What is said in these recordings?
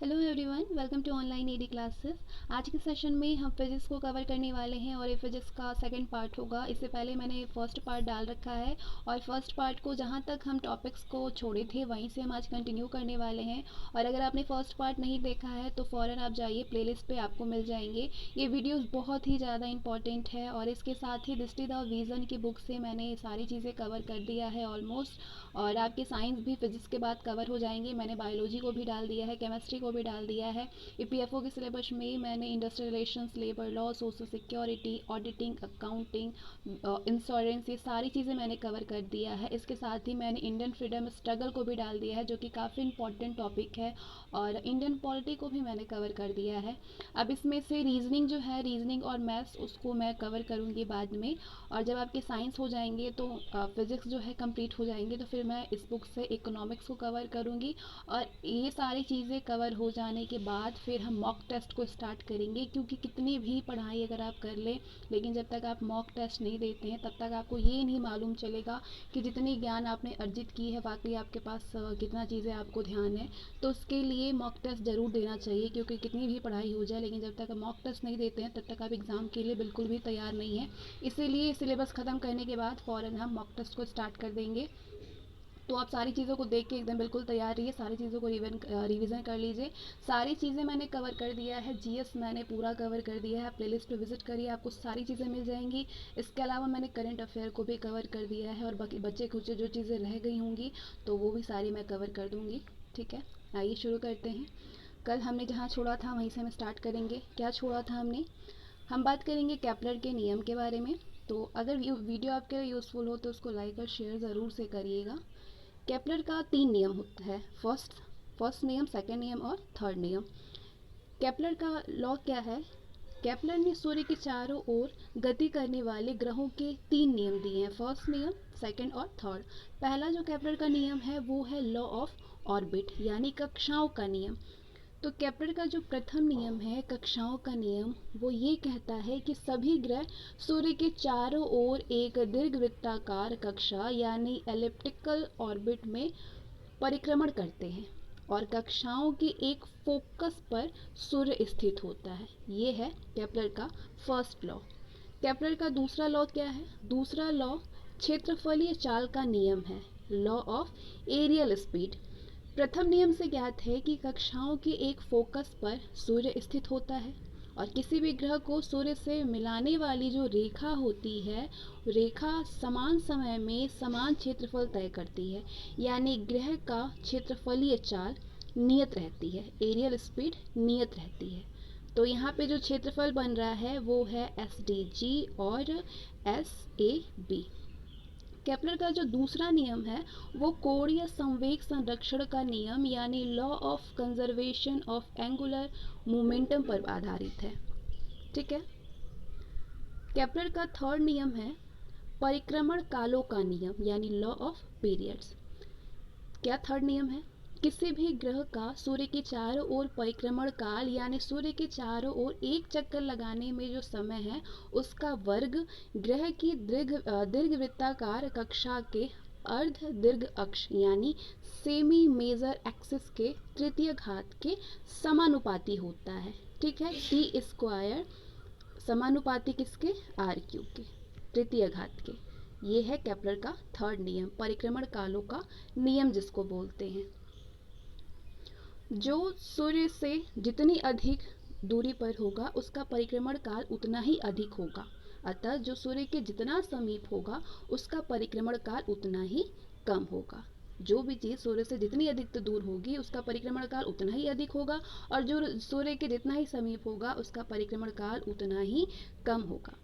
Hello everyone, welcome to online ED classes. आज के session में हम फिजिक्स को कवर करने वाले हैं और ये फिजिक्स का सेकंड पार्ट होगा। इससे पहले मैंने फर्स्ट पार्ट डाल रखा है और फर्स्ट पार्ट को जहाँ तक हम टॉपिक्स को छोड़े थे वहीं से हम आज कंटिन्यू करने वाले हैं। और अगर आपने फर्स्ट पार्ट नहीं देखा है तो फ़ौरन आप जाइए, प्लेलिस्ट पे आपको मिल जाएंगे। ये वीडियोस बहुत ही ज़्यादा इंपॉर्टेंट है और इसके साथ ही दृष्टि द विज़न की बुक से मैंने सारी चीज़ें कवर कर दिया है ऑलमोस्ट। और आपके साइंस भी फिजिक्स के बाद कवर हो जाएंगे। मैंने बायोलॉजी को भी डाल दिया है, केमिस्ट्री को भी डाल दिया है। ईपीएफओ के सिलेबस में मैंने industrial relations, labour law, social security, auditing, accounting, insurance, ये सारी चीज़ें मैंने कवर कर दिया है। इसके साथ ही मैंने इंडियन फ्रीडम स्ट्रगल को भी डाल दिया है जो कि काफ़ी इंपॉर्टेंट टॉपिक है। और इंडियन पॉलिटी को भी मैंने कवर कर दिया है। अब इसमें से रीजनिंग जो है, रीजनिंग और मैथ्स, उसको मैं कवर करूँगी बाद में। और जब आपके साइंस हो जाएंगे तो फिज़िक्स जो है कंप्लीट हो जाएंगे तो फिर मैं इस बुक से इकोनॉमिक्स को कवर करूँगी। और ये सारी चीज़ें कवर हो जाने के बाद फिर हम मॉक टेस्ट को स्टार्ट करेंगे, क्योंकि कितनी भी पढ़ाई अगर आप कर लें लेकिन जब तक आप मॉक टेस्ट नहीं देते हैं तब तक आपको ये नहीं मालूम चलेगा कि जितनी ज्ञान आपने अर्जित की है वाकई आपके पास कितना चीज़ें आपको ध्यान है। तो उसके लिए मॉक टेस्ट ज़रूर देना चाहिए, क्योंकि कितनी भी पढ़ाई हो जाए लेकिन जब तक आप मॉक टेस्ट नहीं देते हैं तब तक आप एग्ज़ाम के लिए बिल्कुल भी तैयार नहीं हैं। इसीलिए सिलेबस ख़त्म करने के बाद फ़ौरन हम मॉक टेस्ट को स्टार्ट कर देंगे। तो आप सारी चीज़ों को देख के एकदम बिल्कुल तैयार रहिए, सारी चीज़ों को रिवीजन कर लीजिए। सारी चीज़ें मैंने कवर कर दिया है, जीएस मैंने पूरा कवर कर दिया है। प्लेलिस्ट पे विजिट करिए, आपको सारी चीज़ें मिल जाएंगी। इसके अलावा मैंने करंट अफेयर को भी कवर कर दिया है और बाकी बच्चे कुछ जो चीज़ें रह गई होंगी तो वो भी सारी मैं कवर कर दूँगी। ठीक है, आइए शुरू करते हैं। कल हमने जहाँ छोड़ा था वहीं से हम स्टार्ट करेंगे। क्या छोड़ा था हमने? हम बात करेंगे केपलर के नियम के बारे में। तो अगर वीडियो आपके यूज़फुल हो तो उसको लाइक और शेयर ज़रूर से करिएगा। केपलर का 3 नियम होता है, फर्स्ट नियम, सेकंड नियम और थर्ड नियम। केपलर का लॉ क्या है? केपलर ने सूर्य के चारों ओर गति करने वाले ग्रहों के 3 नियम दिए हैं, फर्स्ट नियम, सेकंड और थर्ड। पहला जो केपलर का नियम है वो है लॉ ऑफ ऑर्बिट, यानी कक्षाओं का नियम। तो केपलर का जो प्रथम नियम है, कक्षाओं का नियम, वो ये कहता है कि सभी ग्रह सूर्य के चारों ओर एक दीर्घवृत्ताकार कक्षा यानी एलिप्टिकल ऑर्बिट में परिक्रमण करते हैं और कक्षाओं के एक फोकस पर सूर्य स्थित होता है। ये है केपलर का फर्स्ट लॉ। केपलर का दूसरा लॉ क्या है? दूसरा लॉ क्षेत्रफलीय चाल का नियम है, लॉ ऑफ एरियल स्पीड। प्रथम नियम से ज्ञात है कि कक्षाओं के एक फोकस पर सूर्य स्थित होता है और किसी भी ग्रह को सूर्य से मिलाने वाली जो रेखा होती है, रेखा समान समय में समान क्षेत्रफल तय करती है, यानी ग्रह का क्षेत्रफलीय चाल नियत रहती है, एरियल स्पीड नियत रहती है। तो यहाँ पे जो क्षेत्रफल बन रहा है वो है एस डी जी और एस ए बी। केपलर का जो दूसरा नियम है वो कोणीय संवेग संरक्षण का नियम यानी law of conservation of angular momentum पर आधारित है। ठीक है। केपलर का थर्ड नियम है परिक्रमण कालों का नियम यानी लॉ ऑफ पीरियड्स। क्या थर्ड नियम है? किसी भी ग्रह का सूर्य के चारों ओर परिक्रमण काल यानी सूर्य के चारों ओर एक चक्कर लगाने में जो समय है उसका वर्ग ग्रह की दीर्घवृत्ताकार कक्षा के अर्ध दीर्घ अक्ष यानी सेमी मेजर एक्सिस के तृतीय घात के समानुपाती होता है। ठीक है, टी स्क्वायर समानुपाती किसके? आर क्यूब के, तृतीय घात के। ये है केपलर का थर्ड नियम, परिक्रमण कालों का नियम जिसको बोलते हैं। जो सूर्य से जितनी अधिक दूरी पर होगा उसका परिक्रमण काल उतना ही अधिक होगा, अतः जो सूर्य के जितना समीप होगा उसका परिक्रमण काल उतना ही कम होगा। जो भी चीज़ सूर्य से जितनी अधिक दूर होगी उसका परिक्रमण काल उतना ही अधिक होगा और जो सूर्य के जितना ही समीप होगा उसका परिक्रमण काल उतना ही कम होगा।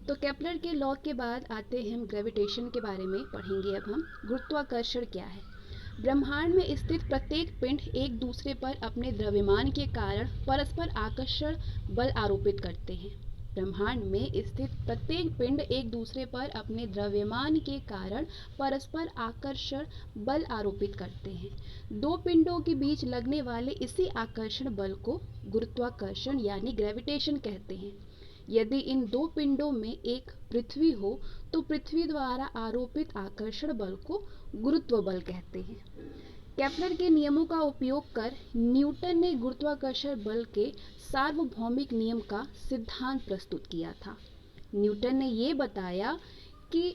तो केपलर के लॉ के बाद आते हैं हम ग्रेविटेशन के बारे में पढ़ेंगे। अब हम गुरुत्वाकर्षण क्या है। ब्रह्मांड में स्थित प्रत्येक पिंड एक दूसरे पर अपने द्रव्यमान के कारण परस्पर आकर्षण बल आरोपित करते हैं। ब्रह्मांड में स्थित प्रत्येक पिंड एक दूसरे पर अपने द्रव्यमान के कारण परस्पर आकर्षण बल आरोपित करते हैं। दो पिंडों के बीच लगने वाले इसी आकर्षण बल को गुरुत्वाकर्षण यानी ग्रेविटेशन कहते हैं। यदि इन दो पिंडों में एक पृथ्वी हो तो पृथ्वी द्वारा आरोपित आकर्षण बल को गुरुत्व बल कहते हैं। केपलर के नियमों का उपयोग कर न्यूटन ने गुरुत्वाकर्षण बल के सार्वभौमिक नियम का सिद्धांत प्रस्तुत किया था। न्यूटन ने ये बताया कि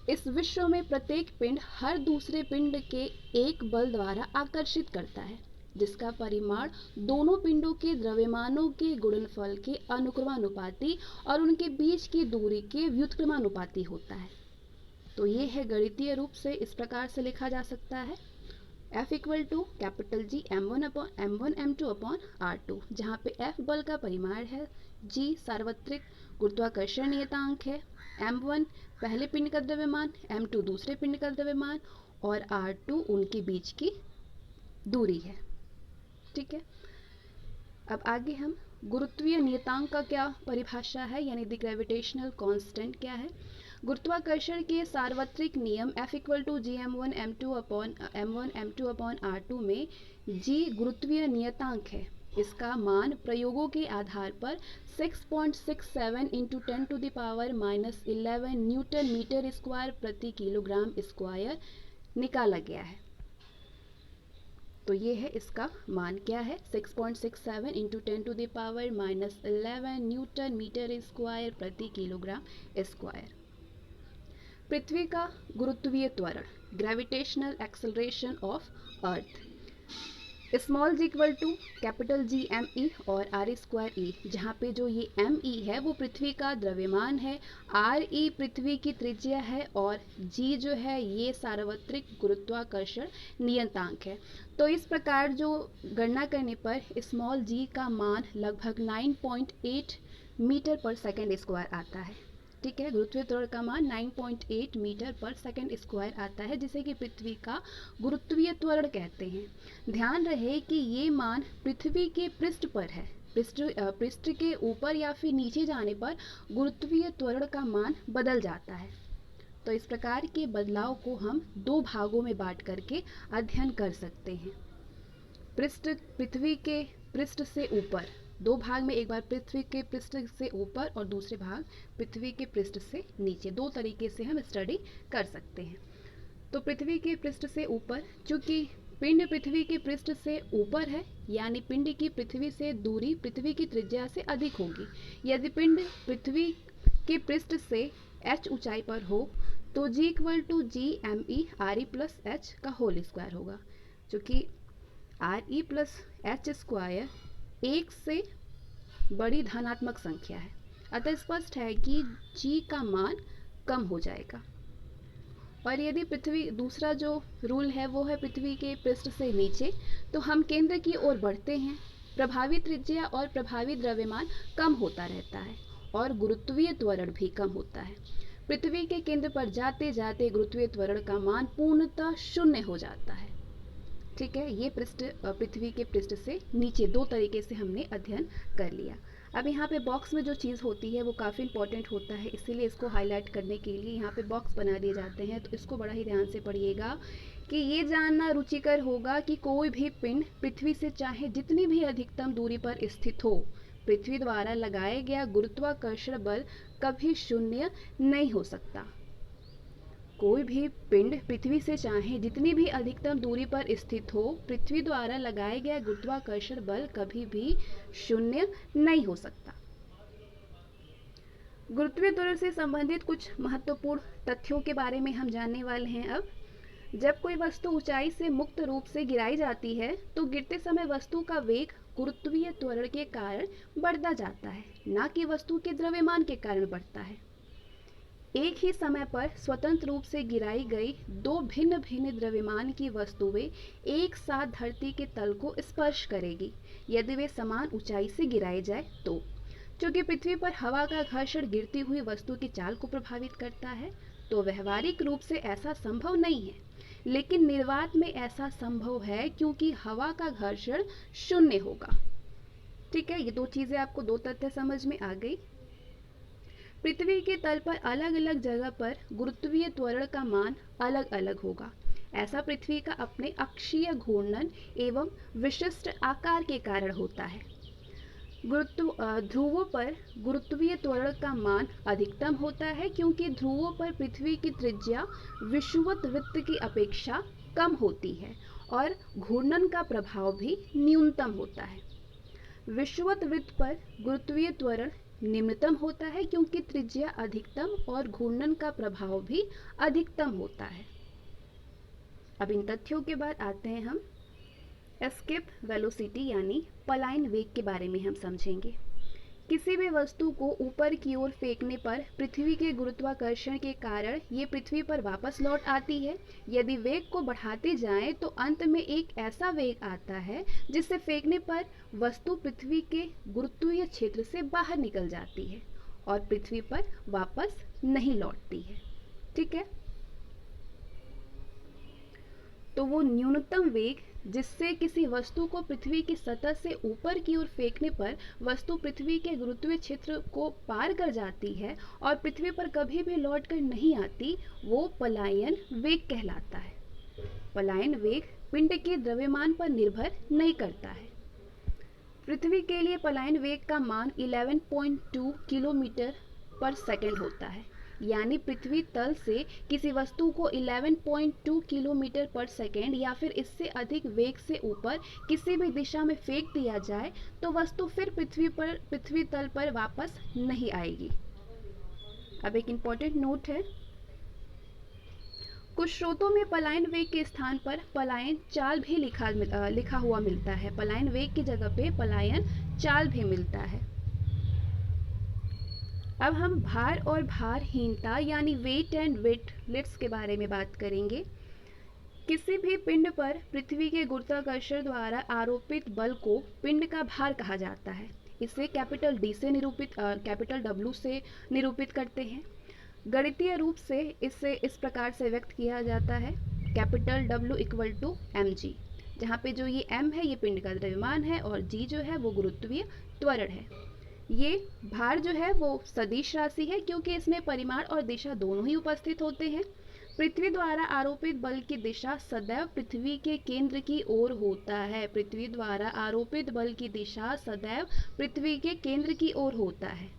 इस विश्व में प्रत्येक पिंड हर दूसरे पिंड के एक बल द्वारा आकर्षित करता है, जिसका परिमाण दोनों पिंडों के द्रव्यमानों के गुणनफल के अनुक्रमानुपाती और उनके बीच की दूरी के व्युत्क्रमानुपाती होता है। तो ये है गणितीय रूप से इस प्रकार से लिखा जा सकता है F equal to capital G m1 m2 upon r2, जहाँ पे F बल का परिमाण है, G सार्वत्रिक गुरुत्वाकर्षण नियतांक है, m1 पहले पिंड का द्रव्यमान, m2 दूसरे पिंड का द्रव्यमान और r2 उनके बीच की दूरी है। ठीक है, अब आगे हम गुरुत्वीय नियतांक का क्या परिभाषा है, यानी द ग्रेविटेशनल कांस्टेंट क्या है। गुरुत्वाकर्षण के सार्वत्रिक नियम F equal to G m1 m2 upon r2 में G गुरुत्वीय नियतांक है। इसका मान प्रयोगों के आधार पर 6.67 into 10 to the power -11 newton metre square प्रति किलोग्राम स्क्वायर निकाला गया है। तो ये है इसका मान क्या है, 6.67 into 10 to the power -11 newton metre square प्रति किलोग्राम स्क्वायर। पृथ्वी का गुरुत्वीय त्वरण, gravitational acceleration of earth, small g equal to capital G m e और r स्क्वायर e, जहाँ पे जो ये m e है वो पृथ्वी का द्रव्यमान है, r e पृथ्वी की त्रिज्या है और g जो है ये सार्वत्रिक गुरुत्वाकर्षण नियतांक है। तो इस प्रकार जो गणना करने पर स्मॉल g का मान लगभग 9.8 मीटर पर सेकेंड स्क्वायर आता है। ठीक है, गुरुत्वीय त्वरण का मान 9.8 मीटर पर सेकंड स्क्वायर आता है, जिसे कि पृथ्वी का गुरुत्वीय त्वरण कहते हैं। ध्यान रहे कि ये मान पृथ्वी के पृष्ठ पर है, पृष्ठ के ऊपर या फिर नीचे जाने पर गुरुत्वीय त्वरण का मान बदल जाता है। तो इस प्रकार के बदलाव को हम दो भागों में बांट करके अध्ययन कर सकते हैं। पृथ्वी के पृष्ठ से ऊपर, दो भाग में, एक बार पृथ्वी के पृष्ठ से ऊपर और दूसरे भाग पृथ्वी के पृष्ठ से नीचे, दो तरीके से हम स्टडी कर सकते हैं। तो पृथ्वी के पृष्ठ से ऊपर, चूंकि पिंड पृथ्वी के पृष्ठ से ऊपर है, यानी पिंड की पृथ्वी से दूरी पृथ्वी की त्रिज्या से अधिक होगी। यदि पिंड पृथ्वी के पृष्ठ से h ऊंचाई पर हो तो G equal to g m e r e plus h का होल स्क्वायर होगा, चूँकि r e plus h square एक से बड़ी धनात्मक संख्या है, अतः स्पष्ट है कि G का मान कम हो जाएगा। और यदि पृथ्वी, दूसरा जो रूल है वो है पृथ्वी के पृष्ठ से नीचे, तो हम केंद्र की ओर बढ़ते हैं, प्रभावी त्रिज्या और प्रभावी द्रव्यमान कम होता रहता है और गुरुत्वीय त्वरण भी कम होता है। पृथ्वी के केंद्र पर जाते जाते गुरुत्वीय त्वरण का मान पूर्णतः शून्य हो जाता है। ठीक है, ये पृथ्वी के पृष्ठ से नीचे, दो तरीके से हमने अध्ययन कर लिया। अब यहाँ पे बॉक्स में जो चीज़ होती है वो काफ़ी इंपॉर्टेंट होता है, इसीलिए इसको हाईलाइट करने के लिए यहाँ पे बॉक्स बना दिए जाते हैं। तो इसको बड़ा ही ध्यान से पढ़िएगा कि ये जानना रुचिकर होगा कि कोई भी पिंड पृथ्वी से चाहे जितनी भी अधिकतम दूरी पर स्थित हो, पृथ्वी द्वारा लगाया गया गुरुत्वाकर्षण बल कभी शून्य नहीं हो सकता। कोई भी पिंड पृथ्वी से चाहे जितनी भी अधिकतम दूरी पर स्थित हो, पृथ्वी द्वारा लगाया गया गुरुत्वाकर्षण बल कभी भी शून्य नहीं हो सकता। गुरुत्वीय त्वरण से संबंधित कुछ महत्वपूर्ण तथ्यों के बारे में हम जानने वाले हैं। अब जब कोई वस्तु ऊंचाई से मुक्त रूप से गिराई जाती है तो गिरते समय वस्तु का वेग गुरुत्वीय त्वरण के कारण बढ़ता जाता है, न कि वस्तु के द्रव्यमान के कारण बढ़ता है। एक ही समय पर स्वतंत्र रूप से गिराई गई दो भिन्न भिन्न द्रव्यमान की वस्तुएं एक साथ धरती के तल को स्पर्श करेगी यदि वे समान ऊंचाई से गिराए जाए तो। चूंकि पृथ्वी पर हवा का घर्षण गिरती हुई वस्तु की चाल को प्रभावित करता है, तो व्यवहारिक रूप से ऐसा संभव नहीं है, लेकिन निर्वात में ऐसा संभव है क्योंकि हवा का घर्षण शून्य होगा। ठीक है, ये दो चीजें आपको, दो तथ्य समझ में आ गई। पृथ्वी के तल पर अलग अलग जगह पर गुरुत्वीय त्वरण का मान अलग अलग होगा। ऐसा पृथ्वी का अपने अक्षीय घूर्णन एवं विशिष्ट आकार के कारण होता है। ध्रुवों पर गुरुत्वीय त्वरण का मान अधिकतम होता है क्योंकि ध्रुवों पर पृथ्वी की त्रिज्या विषुवत वृत्त की अपेक्षा कम होती है और घूर्णन का प्रभाव भी न्यूनतम होता है। विषुवत वृत्त पर गुरुत्वीय त्वरण निम्नतम होता है क्योंकि त्रिज्या अधिकतम और घूर्णन का प्रभाव भी अधिकतम होता है। अब इन तथ्यों के बाद आते हैं हम एस्केप वेलोसिटी यानी पलायन वेग के बारे में हम समझेंगे। किसी भी वस्तु को ऊपर की ओर फेंकने पर पृथ्वी के गुरुत्वाकर्षण के कारण ये पृथ्वी पर वापस लौट आती है। यदि वेग को बढ़ाते जाएं तो अंत में एक ऐसा वेग आता है जिससे फेंकने पर वस्तु पृथ्वी के गुरुत्वीय क्षेत्र से बाहर निकल जाती है और पृथ्वी पर वापस नहीं लौटती है। ठीक है, तो वो न्यूनतम वेग जिससे किसी वस्तु को पृथ्वी की सतह से ऊपर की ओर फेंकने पर वस्तु पृथ्वी के गुरुत्वीय क्षेत्र को पार कर जाती है और पृथ्वी पर कभी भी लौट कर नहीं आती, वो पलायन वेग कहलाता है। पलायन वेग पिंड के द्रव्यमान पर निर्भर नहीं करता है। पृथ्वी के लिए पलायन वेग का मान 11.2 किलोमीटर पर सेकंड होता है, यानी पृथ्वी तल से किसी वस्तु को 11.2 किलोमीटर पर सेकेंड या फिर इससे अधिक वेग से ऊपर किसी भी दिशा में फेंक दिया जाए तो वस्तु फिर पृथ्वी तल पर वापस नहीं आएगी। अब एक इम्पॉर्टेंट नोट है, कुछ स्रोतों में पलायन वेग के स्थान पर पलायन चाल भी लिखा हुआ मिलता है। पलायन वेग की जगह पे पलायन चाल भी मिलता है। अब हम भार और भारहीनता यानी वेट एंड वेटलेट्स के बारे में बात करेंगे। किसी भी पिंड पर पृथ्वी के गुरुत्वाकर्षण द्वारा आरोपित बल को पिंड का भार कहा जाता है। इसे कैपिटल डी से कैपिटल डब्ल्यू से निरूपित करते हैं। गणितीय रूप से इसे इस प्रकार से व्यक्त किया जाता है, capital W equal to m g, जहाँ पे जो ये एम है ये पिंड का द्रव्यमान है और जी जो है वो गुरुत्वीय त्वरण है। ये भार जो है वो सदिश राशि है क्योंकि इसमें परिमाण और दिशा दोनों ही उपस्थित होते हैं। पृथ्वी द्वारा आरोपित बल की दिशा सदैव पृथ्वी के केंद्र की ओर होता है। पृथ्वी द्वारा आरोपित बल की दिशा सदैव पृथ्वी के केंद्र की ओर होता है।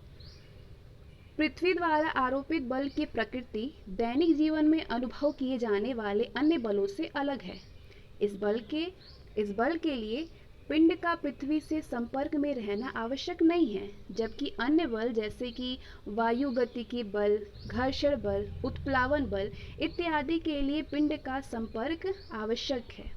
पृथ्वी द्वारा आरोपित बल की प्रकृति दैनिक जीवन में अनुभव किए जाने वाले अन्य बलों से अलग है। इस बल के लिए पिंड का पृथ्वी से संपर्क में रहना आवश्यक नहीं है, जबकि अन्य बल जैसे कि वायु गतिकी बल, घर्षण बल, उत्प्लावन बल इत्यादि के लिए पिंड का संपर्क आवश्यक है।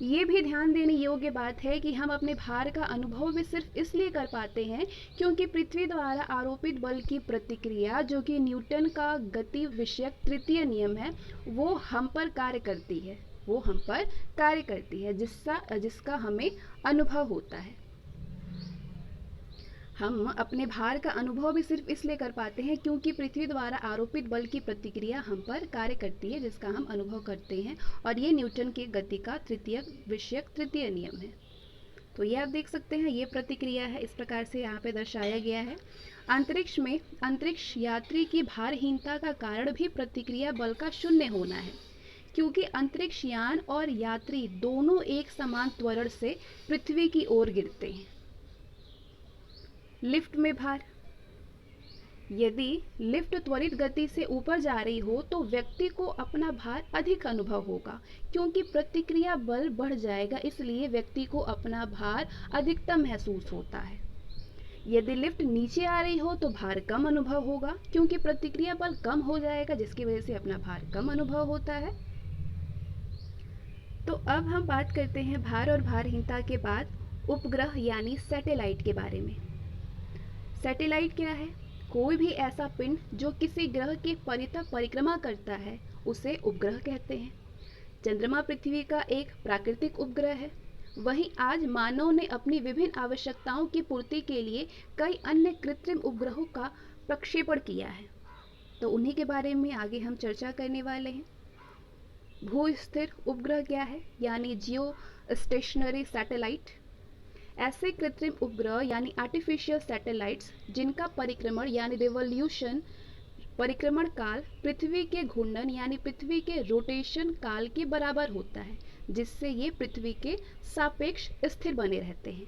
ये भी ध्यान देने योग्य बात है कि हम अपने भार का अनुभव भी सिर्फ इसलिए कर पाते हैं क्योंकि पृथ्वी द्वारा आरोपित बल की प्रतिक्रिया, जो कि न्यूटन का गति विषयक तृतीय नियम है, वो हम पर कार्य करती है जिसका हमें अनुभव होता है। हम अपने भार का अनुभव भी सिर्फ इसलिए कर पाते हैं क्योंकि पृथ्वी द्वारा आरोपित बल की प्रतिक्रिया हम पर कार्य करती है जिसका हम अनुभव करते हैं, और ये न्यूटन के गति का विषयक तृतीय नियम है। तो ये आप देख सकते हैं, ये प्रतिक्रिया है, इस प्रकार से यहाँ पे दर्शाया गया है। अंतरिक्ष में अंतरिक्ष यात्री की भारहीनता का कारण भी प्रतिक्रिया बल का शून्य होना है, क्योंकि अंतरिक्ष यान और यात्री दोनों एक समान त्वरण से पृथ्वी की ओर गिरते हैं। लिफ्ट में भार, यदि लिफ्ट त्वरित गति से ऊपर जा रही हो तो व्यक्ति को अपना भार अधिक अनुभव होगा, क्योंकि प्रतिक्रिया बल बढ़ जाएगा, इसलिए व्यक्ति को अपना भार अधिकतम महसूस होता है। यदि लिफ्ट नीचे आ रही हो तो भार कम अनुभव होगा, क्योंकि प्रतिक्रिया बल कम हो जाएगा, जिसकी वजह से अपना भार कम अनुभव होता है। तो अब हम बात करते हैं भार और भारहीनता के बाद उपग्रह यानी सैटेलाइट के बारे में। सैटेलाइट क्या है? कोई भी ऐसा पिंड जो किसी ग्रह के परितः परिक्रमा करता है उसे उपग्रह कहते हैं। चंद्रमा पृथ्वी का एक प्राकृतिक उपग्रह है। वहीं आज मानव ने अपनी विभिन्न आवश्यकताओं की पूर्ति के लिए कई अन्य कृत्रिम उपग्रहों का प्रक्षेपण किया है, तो उन्हीं के बारे में आगे हम चर्चा करने वाले हैं। भूस्थिर उपग्रह क्या है? यानी जियो स्टेशनरी सैटेलाइट। ऐसे कृत्रिम उपग्रह यानी आर्टिफिशियल सैटेलाइट्स जिनका परिक्रमण यानी रिवॉल्यूशन परिक्रमण काल पृथ्वी के घूर्णन यानी पृथ्वी के रोटेशन काल के बराबर होता है, जिससे ये पृथ्वी के सापेक्ष स्थिर बने रहते हैं।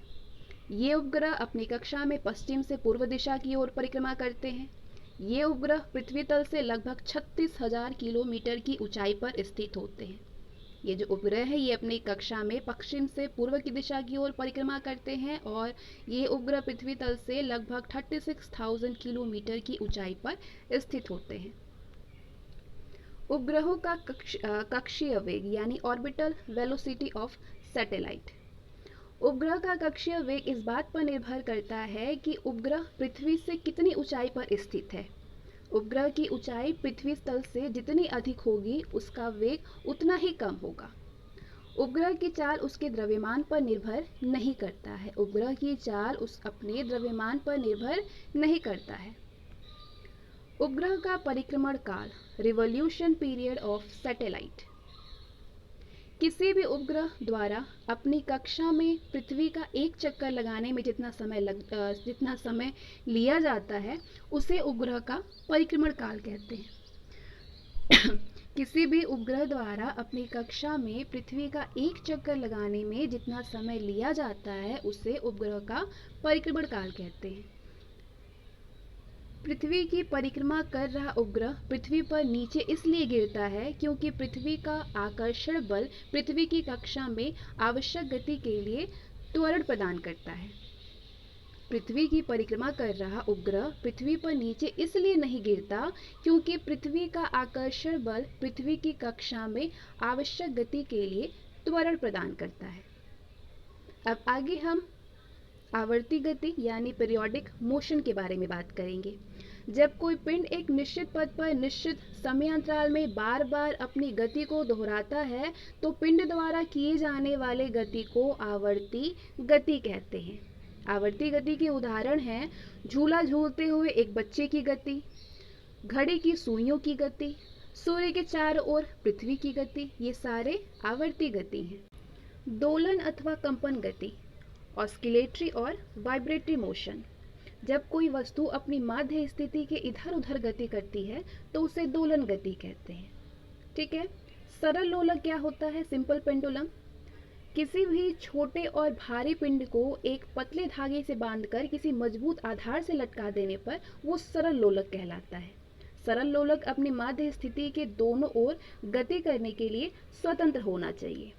ये उपग्रह अपनी कक्षा में पश्चिम से पूर्व दिशा की ओर परिक्रमा करते हैं। ये उपग्रह पृथ्वी तल से लगभग 36,000 किलोमीटर की ऊंचाई पर स्थित होते हैं। ये जो उपग्रह है ये अपनी कक्षा में पश्चिम से पूर्व की दिशा की ओर परिक्रमा करते हैं और ये उपग्रह पृथ्वी तल से लगभग 36,000 किलोमीटर की ऊंचाई पर स्थित होते हैं। उपग्रहों का कक्षीय वेग यानी ऑर्बिटल वेलोसिटी ऑफ सैटेलाइट। उपग्रह का कक्षीय वेग इस बात पर निर्भर करता है कि उपग्रह पृथ्वी से कितनी ऊंचाई पर स्थित है। उपग्रह की ऊंचाई पृथ्वी तल से जितनी अधिक होगी उसका वेग उतना ही कम होगा। उपग्रह की चाल उसके द्रव्यमान पर निर्भर नहीं करता है। उपग्रह की चाल उस अपने द्रव्यमान पर निर्भर नहीं करता है। उपग्रह का परिक्रमण काल, रिवॉल्यूशन पीरियड ऑफ सैटेलाइट। किसी भी उपग्रह द्वारा अपनी कक्षा में पृथ्वी का एक चक्कर लगाने में जितना समय लिया जाता है उसे उपग्रह का परिक्रमण काल कहते हैं। किसी भी उपग्रह द्वारा अपनी कक्षा में पृथ्वी का एक चक्कर लगाने में जितना समय लिया जाता है उसे उपग्रह का परिक्रमण काल कहते हैं। पृथ्वी की परिक्रमा कर रहा उपग्रह पृथ्वी पर नीचे इसलिए गिरता है क्योंकि पृथ्वी का आकर्षण बल पृथ्वी की कक्षा में आवश्यक गति के लिए त्वरण प्रदान करता है। पृथ्वी की परिक्रमा कर रहा उपग्रह पृथ्वी पर नीचे इसलिए नहीं गिरता क्योंकि पृथ्वी का आकर्षण बल पृथ्वी की कक्षा में आवश्यक गति के लिए त्वरण प्रदान करता है। अब आगे हम आवर्ती गति यानी पीरियोडिक मोशन के बारे में बात करेंगे। जब कोई पिंड एक निश्चित पथ पर निश्चित समयांतराल में बार बार अपनी गति को दोहराता है तो पिंड द्वारा किए जाने वाले गति को आवर्ती गति कहते हैं। आवर्ती गति के उदाहरण हैं झूला झूलते हुए एक बच्चे की गति, घड़ी की सुइयों की गति, सूर्य के चारों ओर पृथ्वी की गति, ये सारे आवर्ती गति हैं। दोलन अथवा कंपन गति, ऑस्किलेटरी और वाइब्रेटरी मोशन। जब कोई वस्तु अपनी माध्य स्थिति के इधर उधर गति करती है तो उसे दोलन गति कहते हैं। ठीक है। सरल लोलक क्या होता है? Simple pendulum. किसी भी छोटे और भारी पिंड को एक पतले धागे से बांधकर किसी मजबूत आधार से लटका देने पर वो सरल लोलक कहलाता है। सरल लोलक अपनी माध्य स्थिति के दोनों ओर गति करने के लिए स्वतंत्र होना चाहिए।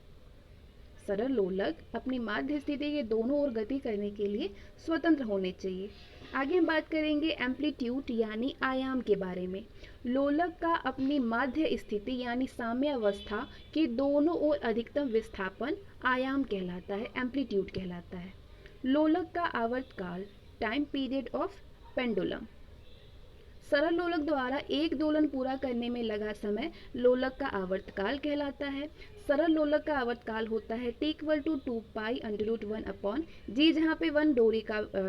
सरल लोलक अपनी माध्य स्थिति के दोनों ओर गति करने के लिए स्वतंत्र होने चाहिए। आगे हम बात करेंगे एम्पलीट्यूड यानी आयाम के बारे में। लोलक का अपनी माध्य स्थिति यानी साम्यावस्था के दोनों ओर अधिकतम विस्थापन आयाम कहलाता है, एम्पलीट्यूड कहलाता है। लोलक का आवर्तकाल, टाइम पीरियड ऑफ पेंडुलम। सरल लोलक द्वारा एक दोलन पूरा करने में लगा समय लोलक का आवर्तकाल कहलाता है। सरल लोलक का आवर्तकाल होता है T=2π√1/g, जहाँ पे 1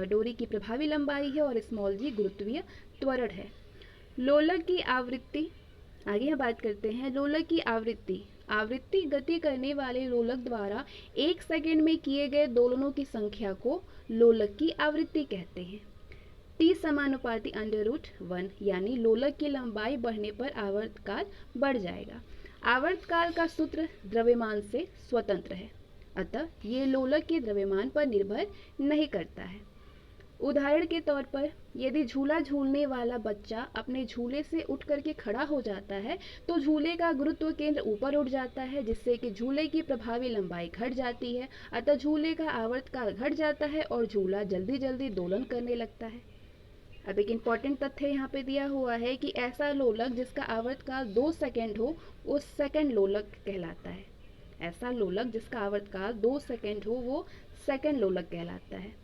डोरी की प्रभावी लंबाई है और स्मॉल g गुरुत्वीय त्वरण है। लोलक की आवृत्ति, आगे हम बात करते हैं लोलक की आवृत्ति। आवृत्ति गति करने वाले लोलक द्वारा 1 सेकंड में किए गए दोलनों की संख्या को लोलक की आवृत्ति कहते हैं। T समानुपाती √1 यानी लोलक की लंबाई बढ़ने पर आवर्तकाल बढ़ जाएगा। आवर्तकाल का सूत्र द्रव्यमान से स्वतंत्र है, अतः ये लोलक के द्रव्यमान पर निर्भर नहीं करता है। उदाहरण के तौर पर यदि झूला झूलने वाला बच्चा अपने झूले से उठ करके खड़ा हो जाता है तो झूले का गुरुत्व केंद्र ऊपर उठ जाता है, जिससे कि झूले की प्रभावी लंबाई घट जाती है, अतः झूले का आवर्तकाल घट जाता है और झूला जल्दी जल्दी दोलन करने लगता है। अब एक इम्पॉर्टेंट तथ्य यहाँ पे दिया हुआ है कि ऐसा लोलक जिसका आवर्तकाल 2 सेकंड हो वो सेकंड लोलक कहलाता है। ऐसा लोलक जिसका आवर्तकाल 2 सेकंड हो वो सेकंड लोलक कहलाता है।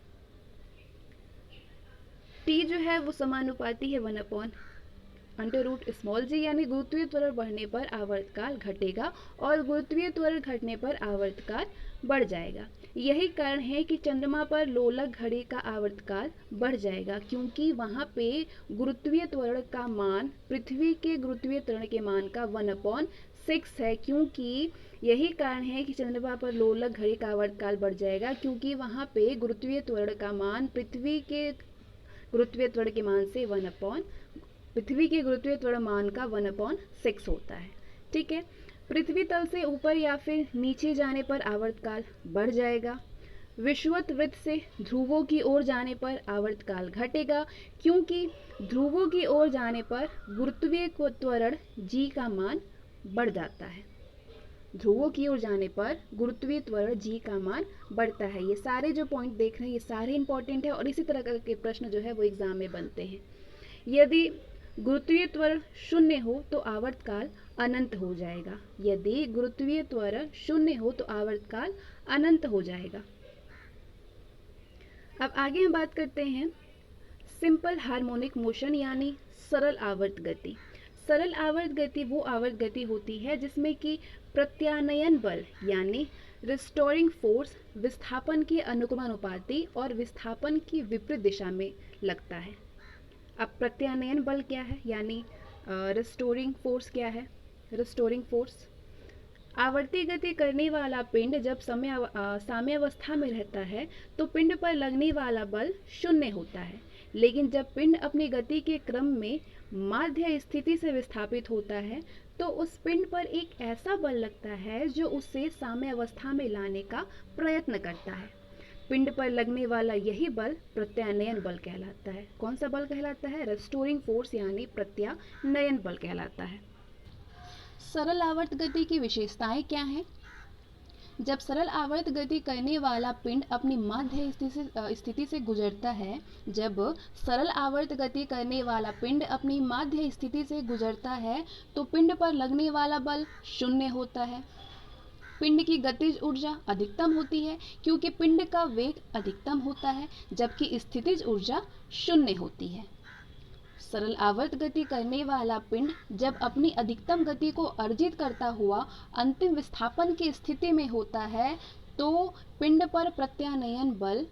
T जो है वो समानुपाती है 1/√g, यानी गुरुत्वीय त्वरण बढ़ने पर आवर्तकाल घटेगा और गुरुत्वीय त्वरण घटने पर आवर्तकाल बढ़ जाएगा। यही कारण है कि चंद्रमा पर लोलक घड़ी का आवर्तकाल बढ़ जाएगा, क्योंकि वहाँ पे गुरुत्वीय त्वरण का मान पृथ्वी के गुरुत्वीय त्वरण के मान का 1/6 है। क्योंकि यही कारण है कि चंद्रमा पर लोलक घड़ी का आवर्तकाल बढ़ जाएगा, क्योंकि वहाँ पे गुरुत्वीय त्वरण का मान पृथ्वी के गुरुत्वीय त्वरण के मान से पृथ्वी के गुरुत्वीय त्वरण मान का 1/6 होता है। ठीक है। पृथ्वी तल से ऊपर या फिर नीचे जाने पर आवर्तकाल बढ़ जाएगा। विषुवत वृत्त से ध्रुवों की ओर जाने पर आवर्तकाल घटेगा, क्योंकि ध्रुवों की ओर जाने पर गुरुत्वीय त्वरण g का मान बढ़ जाता है। ध्रुवों की ओर जाने पर गुरुत्वीय त्वरण g का मान बढ़ता है। ये सारे जो पॉइंट देख रहे हैं ये सारे इंपॉर्टेंट है और इसी तरह के प्रश्न जो है वो एग्जाम में बनते हैं। यदि गुरुत्वीय त्वरण शून्य हो तो आवर्तकाल अनंत हो जाएगा। यदि गुरुत्वीय त्वरण शून्य हो तो आवर्तकाल अनंत हो जाएगा। अब आगे हम बात करते हैं सिंपल हार्मोनिक मोशन यानी सरल आवर्त गति। सरल आवर्त गति वो आवर्त गति होती है जिसमें कि प्रत्यानयन बल यानी रिस्टोरिंग फोर्स विस्थापन के अनुक्रमानुपाती और विस्थापन की विपरीत दिशा में लगता है। अब प्रत्यानयन बल क्या है यानी रिस्टोरिंग फोर्स क्या है? रिस्टोरिंग फोर्स, आवर्ती गति करने वाला पिंड जब साम्यावस्था में रहता है तो पिंड पर लगने वाला बल शून्य होता है, लेकिन जब पिंड अपनी गति के क्रम में माध्य स्थिति से विस्थापित होता है तो उस पिंड पर एक ऐसा बल लगता है जो उसे साम्यावस्था में लाने का प्रयत्न करता है। पिंड पर लगने वाला यही बल प्रत्यानयन बल कहलाता है। कौन सा बल कहलाता है? रिस्टोरिंग फोर्स यानी प्रत्यानयन बल कहलाता है। सरल आवर्त गति की विशेषताएं क्या हैं? जब सरल आवर्त गति करने वाला पिंड अपनी माध्य स्थिति से गुजरता है, जब सरल आवर्त गति करने वाला पिंड अपनी माध्य स्थिति से गुजरता है तो पिंड पर लगने वाला बल शून्य होता है। पिंड की गतिज ऊर्जा अधिकतम होती है क्योंकि पिंड का वेग अधिकतम होता है, जबकि स्थितिज ऊर्जा शून्य होती है। सरल आवर्त गति करने वाला पिंड जब अपनी अधिकतम गति को अर्जित करता हुआ अंतिम विस्थापन की स्थिति में होता है तो पिंड पर प्रत्यानयन बल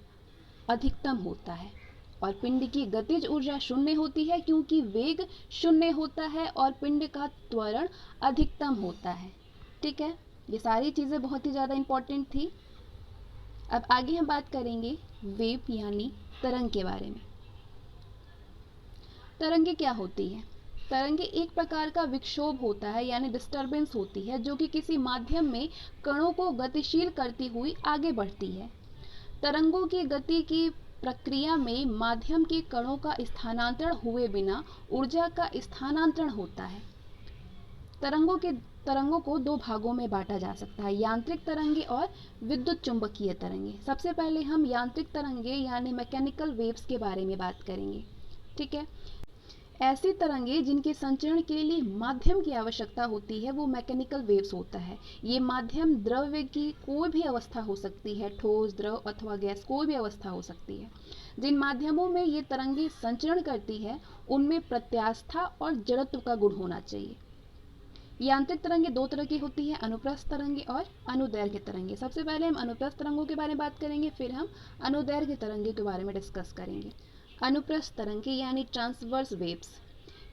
अधिकतम होता है और पिंड की गतिज ऊर्जा शून्य होती है क्योंकि वेग शून्य होता है और पिंड का त्वरण अधिकतम होता है। ठीक है, ये सारी चीज़ें बहुत ही ज़्यादा इम्पोर्टेंट थी। अब आगे हम बात करेंगे वेव यानी तरंग के बारे में। तरंगे क्या होती है? तरंगे एक प्रकार का विक्षोभ होता है यानी डिस्टरबेंस होती है जो कि किसी माध्यम में कणों को गतिशील करती हुई आगे बढ़ती है। तरंगों की गति की प्रक्रिया में माध्यम के कणों का स्थानांतरण हुए बिना ऊर्जा का स्थानांतरण होता है। तरंगों को दो भागों में बांटा जा सकता है, यांत्रिक तरंगे और विद्युत चुंबकीय तरंगे। सबसे पहले हम यांत्रिक तरंगे यानी मैकेनिकल वेव्स के बारे में बात करेंगे। ठीक है, ऐसी तरंगे जिनके संचरण के लिए माध्यम की आवश्यकता होती है वो मैकेनिकल वेव्स होता है। ये माध्यम द्रव्य की कोई भी अवस्था हो सकती है, ठोस, द्रव अथवा गैस, कोई भी अवस्था हो सकती है। जिन माध्यमों में ये तरंगे संचरण करती है उनमें प्रत्यास्था और जड़त्व का गुण होना चाहिए। यांत्रिक तरंगे दो तरह की होती है, अनुप्रस्थ तरंगे और अनुदैर्घ्य तरंगे। सबसे पहले हम अनुप्रस्थ तरंगों के बारे में बात करेंगे, फिर हम अनुदैर्घ्य तरंगे के बारे में डिस्कस करेंगे। अनुप्रस्थ तरंगे यानी ट्रांसवर्स वेव्स।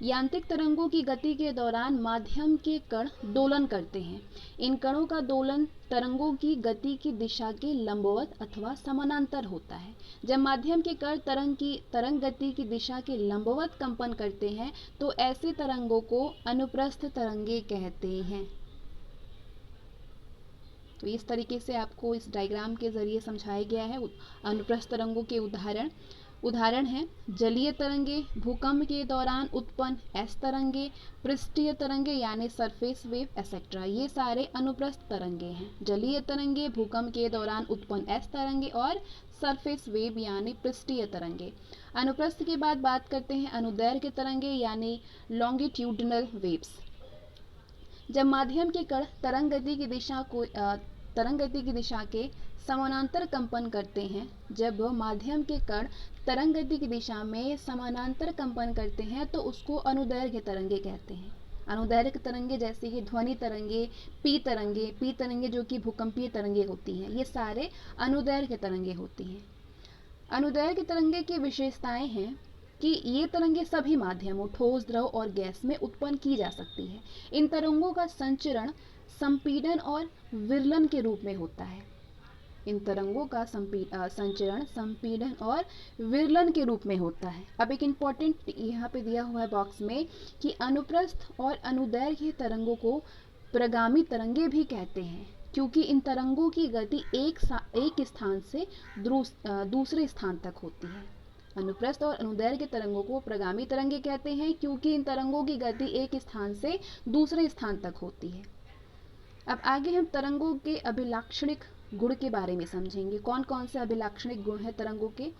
यांत्रिक तरंगों की गति के दौरान माध्यम के कण दोलन करते हैं। इन कणों का दोलन तरंगों की गति की दिशा के लंबवत अथवा समानांतर होता है। जब माध्यम के कण तरंग गति की दिशा के लंबवत कंपन करते हैं तो ऐसे तरंगों को अनुप्रस्थ तरंगे कहते हैं। तो इस तरीके से आपको इस डायग्राम के जरिए समझाया गया है। अनुप्रस्थ तरंगों के उदाहरण हैं जलीय तरंगे, भूकंप के दौरान उत्पन्न एस तरंगे, पृष्ठीय तरंगे यानी सरफेस वेव एसेट्रा। ये सारे अनुप्रस्थ तरंगे हैं। जलीय तरंगे, भूकंप के दौरान उत्पन्न एस तरंगे और सरफेस वेव यानी पृष्ठीय तरंगे। अनुप्रस्थ के बाद बात करते हैं अनुदैर्घ्य तरंगे यानी लॉन्गिट्यूडिनल वेव्स। जब माध्यम के कण तरंग गति की दिशा के समानांतर कंपन करते हैं, जब माध्यम के कण तरंग गति की दिशा में समानांतर कंपन करते हैं तो उसको अनुदैर्घ्य तरंगे कहते हैं। अनुदैर्घ्य तरंगे जैसे कि ध्वनि तरंगे, पी तरंगे जो कि भूकंपीय तरंगे होती हैं, ये सारे अनुदैर्घ्य तरंगे होती हैं। अनुदैर्घ्य तरंगे की विशेषताएं हैं कि ये तरंगे सभी माध्यमों ठोस, द्रव और गैस में उत्पन्न की जा सकती है। इन तरंगों का संचरण संपीड़न और विरलन के रूप में होता है। इन तरंगों का संचरण संपीड़न और विरलन के रूप में होता है। अब एक इम्पॉर्टेंट यहाँ पे दिया हुआ है बॉक्स में कि अनुप्रस्थ और अनुदैर्घ्य तरंगों को प्रगामी तरंगे भी कहते हैं क्योंकि इन तरंगों की गति एक स्थान से दूसरे स्थान तक होती है। अनुप्रस्थ और अनुदैर्घ्य तरंगों को प्रगामी तरंगे कहते हैं क्योंकि इन तरंगों की गति एक स्थान से दूसरे स्थान तक होती है। अब आगे हम तरंगों के अभिलाक्षणिक गुण के बारे में समझेंगे। कौन कौन से अभिलाक्षणिक गुण हैं तरंगों के?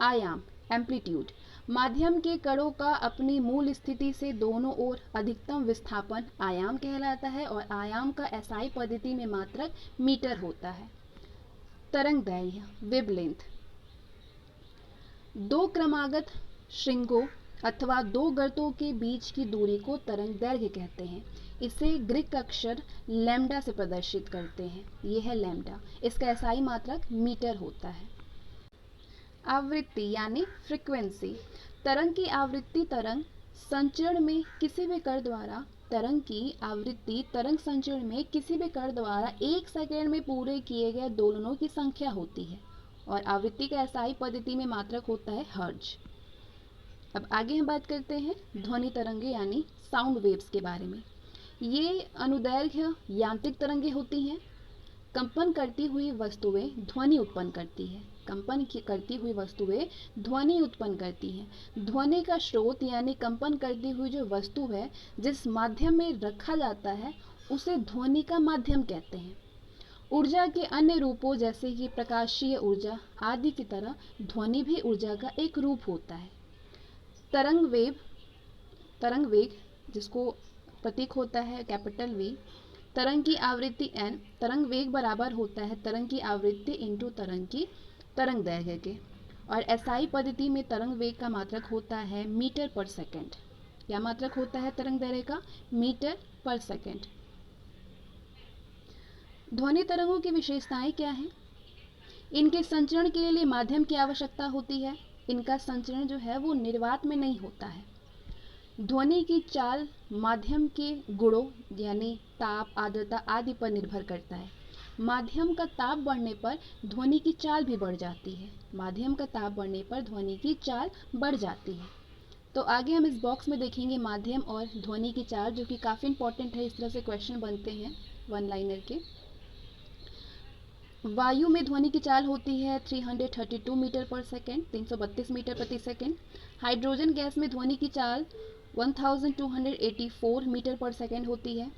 आयाम, एम्पलीट्यूड, माध्यम के कणों का अपनी मूल स्थिति से दोनों ओर अधिकतम विस्थापन आयाम कहलाता है और आयाम का एसआई पद्धति में मात्रक मीटर होता है। तरंग दैर्घ्य, वेवलेंथ, दो क्रमागत श्रृंगों अथवा दो गर्तों के बीच की दूरी को तरंग दैर्घ्य कहते हैं। इसे ग्रीक अक्षर लैम्डा से प्रदर्शित करते हैं। यह है लैम्डा। इसका एसआई मात्रक मीटर होता है। आवृत्ति यानी फ्रीक्वेंसी, तरंग की आवृत्ति तरंग संचरण में किसी भी कण द्वारा तरंग की आवृत्ति तरंग संचरण में किसी भी कण द्वारा 1 सेकेंड में पूरे किए गए दोलनों की संख्या होती है और आवृत्ति का एसआई पद्धति में मात्रक होता है हर्ट्ज। अब आगे हम बात करते हैं ध्वनि तरंगे यानी साउंड वेव्स के बारे में। ये अनुदैर्घ्य यांत्रिक तरंगे होती हैं। कंपन करती हुई वस्तुएं ध्वनि उत्पन्न करती है। कंपन करती हुई वस्तुएं ध्वनि उत्पन्न करती हैं। ध्वनि का स्रोत यानी कंपन करती हुई जो वस्तु है जिस माध्यम में रखा जाता है उसे ध्वनि का माध्यम कहते हैं। ऊर्जा के अन्य रूपों जैसे कि प्रकाशीय ऊर्जा आदि की तरह ध्वनि भी ऊर्जा का एक रूप होता है। तरंग वेग जिसको प्रतीक होता है कैपिटल V, तरंग की आवृत्ति n, तरंग वेग बराबर होता है तरंग की आवृत्ति इंटू तरंग की तरंग दैर्घ्य के, और एसआई पद्धति में तरंग वेग का मात्रक होता है मीटर पर सेकंड। क्या मात्रक होता है तरंग दैर्घ्य का? मीटर पर सेकंड। ध्वनि तरंगों की विशेषताएं क्या हैं? इनके संचरण के लिए माध्यम की आवश्यकता होती है। इनका संचरण जो है वो निर्वात में नहीं होता है। ध्वनि की चाल माध्यम के गुणों यानी ताप, आर्द्रता आदि पर निर्भर करता है। माध्यम का ताप बढ़ने पर ध्वनि की चाल भी बढ़ जाती है। माध्यम का ताप बढ़ने पर ध्वनि की चाल बढ़ जाती है। तो आगे हम इस बॉक्स में देखेंगे माध्यम और ध्वनि की चाल, जो कि काफ़ी इंपॉर्टेंट है। इस तरह से क्वेश्चन बनते हैं वन लाइनर के। वायु में ध्वनि की चाल होती है 332 मीटर पर सेकेंड, 332 मीटर प्रति सेकेंड। हाइड्रोजन गैस में ध्वनि की चाल 1284 मीटर पर सेकेंड होती है।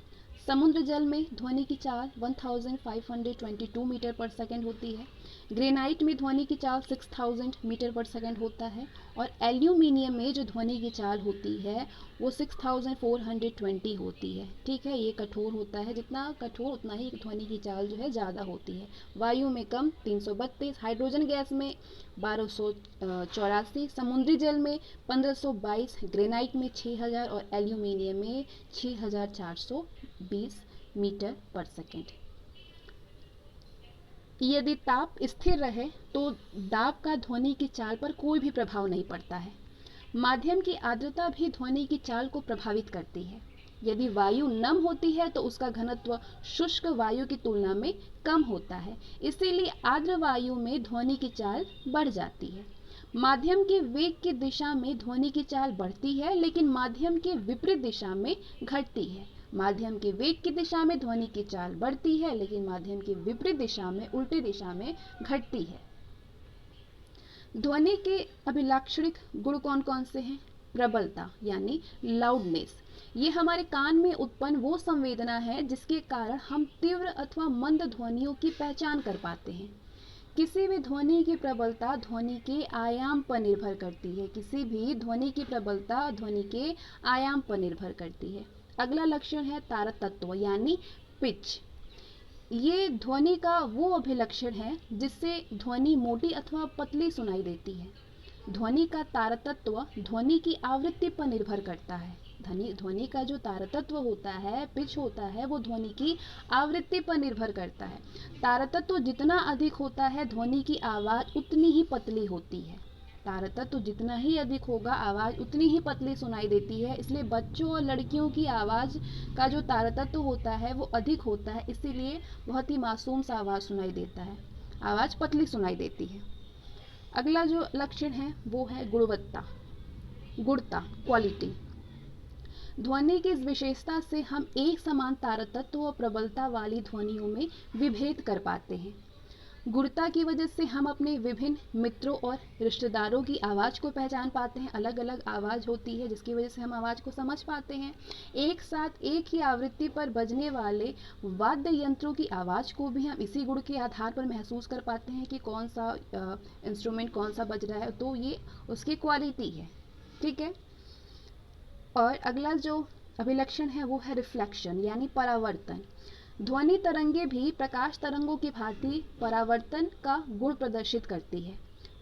समुद्र जल में ध्वनि की चाल 1522 मीटर पर सेकेंड होती है। ग्रेनाइट में ध्वनि की चाल 6000 मीटर पर सेकेंड होता है और एल्यूमिनियम में जो ध्वनि की चाल होती है वो 6420 होती है। ठीक है, ये कठोर होता है, जितना कठोर उतना ही ध्वनि की चाल जो है ज़्यादा होती है। वायु में कम 332, हाइड्रोजन गैस में 1284, समुद्री जल में 1522, ग्रेनाइट में 6000 और एल्यूमिनियम में 6420 मीटर पर सेकेंड। यदि ताप स्थिर रहे तो दाब का ध्वनि की चाल पर कोई भी प्रभाव नहीं पड़ता है। माध्यम की आर्द्रता भी ध्वनि की चाल को प्रभावित करती है। यदि वायु नम होती है तो उसका घनत्व शुष्क वायु की तुलना में कम होता है, इसीलिए आर्द्र वायु में ध्वनि की चाल बढ़ जाती है। माध्यम के वेग की दिशा में ध्वनि की चाल बढ़ती है, लेकिन माध्यम के विपरीत दिशा में घटती है। माध्यम के वेग की दिशा में ध्वनि की चाल बढ़ती है, लेकिन माध्यम की विपरीत दिशा में उल्टी दिशा में घटती है। ध्वनि के अभिलाक्षणिक गुण कौन कौन से हैं? प्रबलता यानी लाउडनेस, ये हमारे कान में उत्पन्न वो संवेदना है जिसके कारण हम तीव्र अथवा मंद ध्वनियों की पहचान कर पाते हैं। किसी भी ध्वनि की प्रबलता ध्वनि के आयाम पर निर्भर करती है। किसी भी ध्वनि की प्रबलता ध्वनि के आयाम पर निर्भर करती है। अगला लक्षण है तारतत्व यानी पिच। ये ध्वनि का वो अभिलक्षण है जिससे ध्वनि मोटी अथवा पतली सुनाई देती है। ध्वनि का तारतत्व ध्वनि की आवृत्ति पर निर्भर करता है। ध्वनि का जो तारतत्व होता है, पिच होता है, वो ध्वनि की आवृत्ति पर निर्भर करता है। तारतत्व जितना अधिक होता है ध्वनि की आवाज़ उतनी ही पतली होती है। तारतत्व जितना ही अधिक होगा आवाज़ उतनी ही पतली सुनाई देती है। इसलिए बच्चों और लड़कियों की आवाज़ का जो तारतत्व होता है वो अधिक होता है, इसीलिए बहुत ही मासूम सा आवाज़ सुनाई देता है, आवाज़ पतली सुनाई देती है। अगला जो लक्षण है वो है गुणवत्ता, गुणता, क्वालिटी। ध्वनि की इस विशेषता से हम एक समान तारतत्व और प्रबलता वाली ध्वनियों में विभेद कर पाते हैं। गुणता की वजह से हम अपने विभिन्न मित्रों और रिश्तेदारों की आवाज़ को पहचान पाते हैं। अलग अलग आवाज़ होती है जिसकी वजह से हम आवाज़ को समझ पाते हैं। एक साथ एक ही आवृत्ति पर बजने वाले वाद्य यंत्रों की आवाज़ को भी हम इसी गुण के आधार पर महसूस कर पाते हैं कि कौन सा इंस्ट्रूमेंट कौन सा बज रहा है, तो ये उसकी क्वालिटी है। ठीक है। और अगला जो अभिलक्षण है वो है रिफ्लेक्शन यानी परावर्तन। ध्वनि तरंगे भी प्रकाश तरंगों की भांति परावर्तन का गुण प्रदर्शित करती है।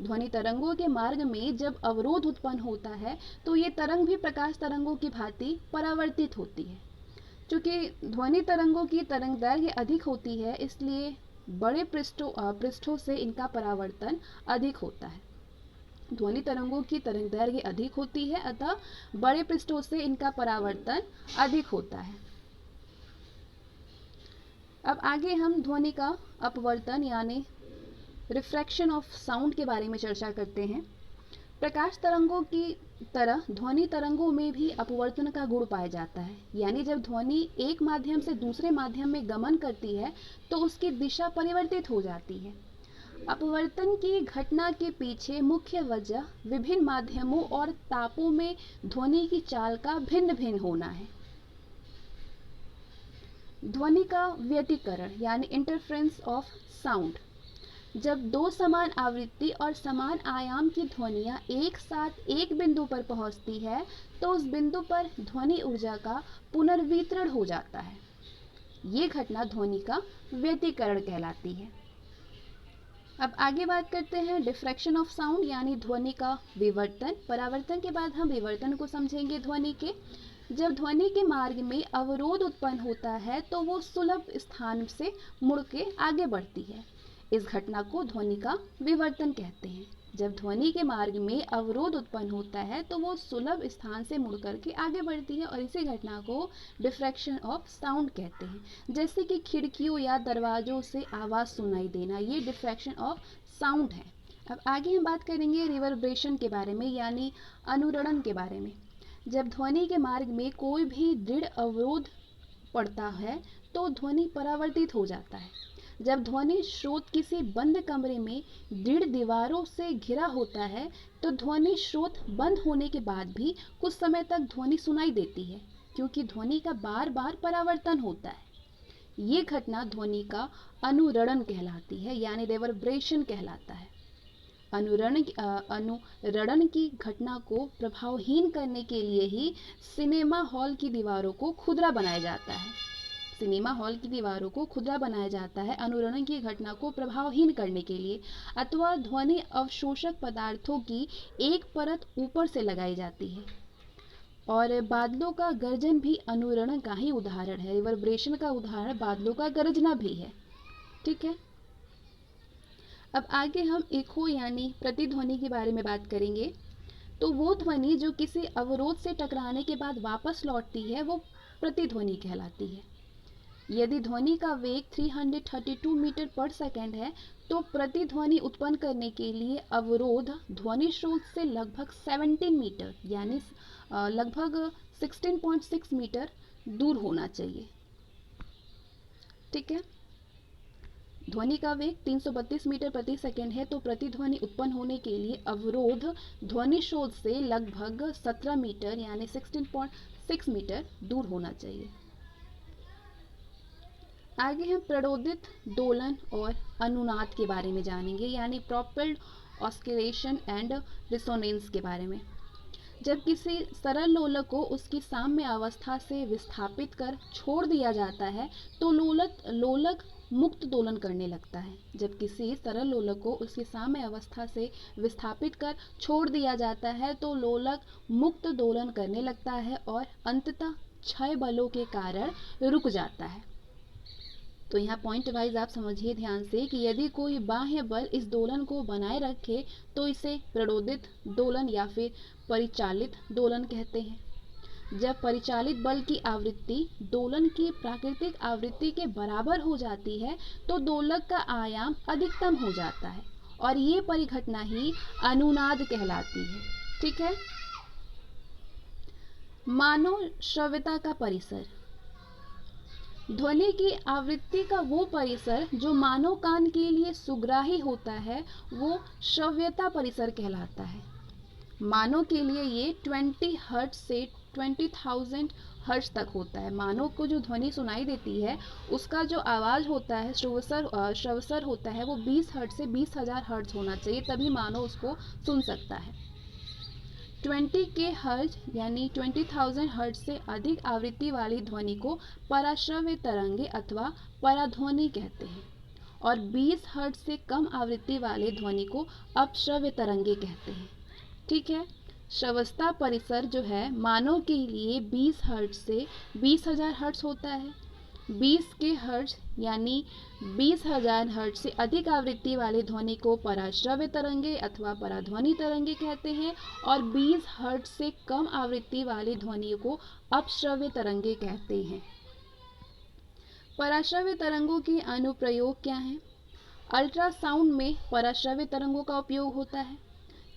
ध्वनि तरंगों के मार्ग में जब अवरोध उत्पन्न होता है तो ये तरंग भी प्रकाश तरंगों की भांति परावर्तित होती है। चूँकि ध्वनि तरंगों की तरंगदैर्घ्य अधिक होती है इसलिए बड़े पृष्ठों से इनका परावर्तन अधिक होता है। ध्वनि तरंगों की तरंगदैर्घ्य अधिक होती है अतः बड़े पृष्ठों से इनका परावर्तन अधिक होता है। अब आगे हम ध्वनि का अपवर्तन यानी रिफ्रैक्शन ऑफ साउंड के बारे में चर्चा करते हैं। प्रकाश तरंगों की तरह ध्वनि तरंगों में भी अपवर्तन का गुण पाया जाता है। यानी जब ध्वनि एक माध्यम से दूसरे माध्यम में गमन करती है तो उसकी दिशा परिवर्तित हो जाती है। अपवर्तन की घटना के पीछे मुख्य वजह विभिन्न माध्यमों और तापों में ध्वनि की चाल का भिन्न भिन्न होना है। ध्वनि का व्यतिकरण यानी इंटरफ्रेंस ऑफ साउंड। जब दो समान आवृत्ति और समान आयाम की ध्वनियाँ एक साथ एक बिंदु पर पहुँचती है तो उस बिंदु पर ध्वनि ऊर्जा का पुनर्वितरण हो जाता है। ये घटना ध्वनि का व्यतिकरण कहलाती है। अब आगे बात करते हैं डिफ्रैक्शन ऑफ साउंड यानी ध्वनि का विवर्तन। परावर्तन के बाद हम विवर्तन को समझेंगे ध्वनि के। जब ध्वनि के मार्ग में अवरोध उत्पन्न होता है तो वो सुलभ स्थान से मुड़ के आगे बढ़ती है। इस घटना को ध्वनि का विवर्तन कहते हैं। जब ध्वनि के मार्ग में अवरोध उत्पन्न होता है तो वो सुलभ स्थान से मुड़ करके आगे बढ़ती है और इसी घटना को डिफ्रैक्शन ऑफ साउंड कहते हैं। जैसे कि खिड़कियों या दरवाजों से आवाज़ सुनाई देना, ये डिफ्रैक्शन ऑफ साउंड है। अब आगे हम बात करेंगे रिवर्ब्रेशन के बारे में यानी अनुरणन के बारे में। जब ध्वनि के मार्ग में कोई भी दृढ़ अवरोध पड़ता है तो ध्वनि परावर्तित हो जाता है। जब ध्वनि स्रोत किसी बंद कमरे में दृढ़ दीवारों से घिरा होता है तो ध्वनि स्रोत बंद होने के बाद भी कुछ समय तक ध्वनि सुनाई देती है क्योंकि ध्वनि का बार बार परावर्तन होता है। ये घटना ध्वनि का अनुरणन कहलाती है यानी रिवर्ब्रेशन कहलाता है। अनुरणन की घटना को प्रभावहीन करने के लिए ही सिनेमा हॉल की दीवारों को खुरदरा बनाया जाता है। सिनेमा हॉल की दीवारों को खुरदरा बनाया जाता है अनुरणन की घटना को प्रभावहीन करने के लिए, अथवा ध्वनि अवशोषक पदार्थों की एक परत ऊपर से लगाई जाती है। और बादलों का गर्जन भी अनुरणन का ही उदाहरण है। रिवर्ब्रेशन का उदाहरण बादलों का गरजना भी है। ठीक है। अब आगे हम इको यानी प्रतिध्वनि के बारे में बात करेंगे। तो वो ध्वनि जो किसी अवरोध से टकराने के बाद वापस लौटती है वो प्रतिध्वनि कहलाती है। यदि ध्वनि का वेग 332 मीटर पर सेकंड है तो प्रतिध्वनि उत्पन्न करने के लिए अवरोध ध्वनि स्रोत से लगभग 17 मीटर यानी लगभग 16.6 मीटर दूर होना चाहिए। ठीक है। ध्वनि का वेग 332 मीटर प्रति सेकंड है तो प्रतिध्वनि उत्पन्न होने के लिए अवरोध ध्वनि स्रोत से लगभग 17 मीटर यानी 16.6 मीटर दूर होना चाहिए। आगे हम प्रणोदित दोलन और अनुनाद के बारे में जानेंगे यानी प्रोपेल्ड ऑस्किलेशन एंड रिसोनेंस के बारे में। जब किसी सरल लोलक को उसकी साम्य अवस्था से विस्थापित कर छोड़ दिया जाता है तो लोलक मुक्त दोलन करने लगता है। जब किसी सरल लोलक को उसकी साम्य अवस्था से विस्थापित कर छोड़ दिया जाता है तो लोलक मुक्त दोलन करने लगता है और अंततः क्षय बलों के कारण रुक जाता है। तो यहाँ पॉइंट वाइज आप समझिए ध्यान से कि यदि कोई बाह्य बल इस दोलन को बनाए रखे तो इसे प्रणोदित दोलन या फिर परिचालित दोलन कहते हैं। जब परिचालित बल की आवृत्ति दोलन की प्राकृतिक आवृत्ति के बराबर हो जाती है तो दोलक का आयाम अधिकतम हो जाता है और ये परिघटना ही अनुनाद कहलाती है। ठीक है। मानव श्रव्यता का परिसर। ध्वनि की आवृत्ति का वो परिसर जो मानव कान के लिए सुग्राही होता है वो श्रव्यता परिसर कहलाता है। मानव के लिए ये 20 हर्ट्ज से 20,000 हर्ट्ज तक होता है। मानव को जो ध्वनि सुनाई देती है उसका जो आवाज़ होता है, श्रवसर होता है, वो 20 हर्ट्ज से 20,000 हर्ट्ज होना चाहिए, तभी मानव उसको सुन सकता है। 20 के हर्ट्ज यानी 20,000 हर्ट्ज से अधिक आवृत्ति वाली ध्वनि को पराश्रव्य तरंगे अथवा पराध्वनि कहते हैं और 20 हर्ट्ज से कम आवृत्ति वाले ध्वनि को अपश्रव्य तरंगे कहते हैं। ठीक है, श्रवस्ता परिसर जो है मानव के लिए 20 हर्ट्ज से 20,000 हर्ट्ज होता है। 20 के हर्ट्ज यानी 20,000 हर्ट्ज से अधिक आवृत्ति वाली ध्वनि को पराश्रव्य तरंगे अथवा पराध्वनि तरंगे कहते हैं और 20 हर्ट्ज से कम आवृत्ति वाली ध्वनि को अपश्रव्य तरंगे कहते हैं। पराश्रव्य तरंगों के अनुप्रयोग क्या हैं? अल्ट्रासाउंड में पराश्रव्य तरंगों का उपयोग होता है।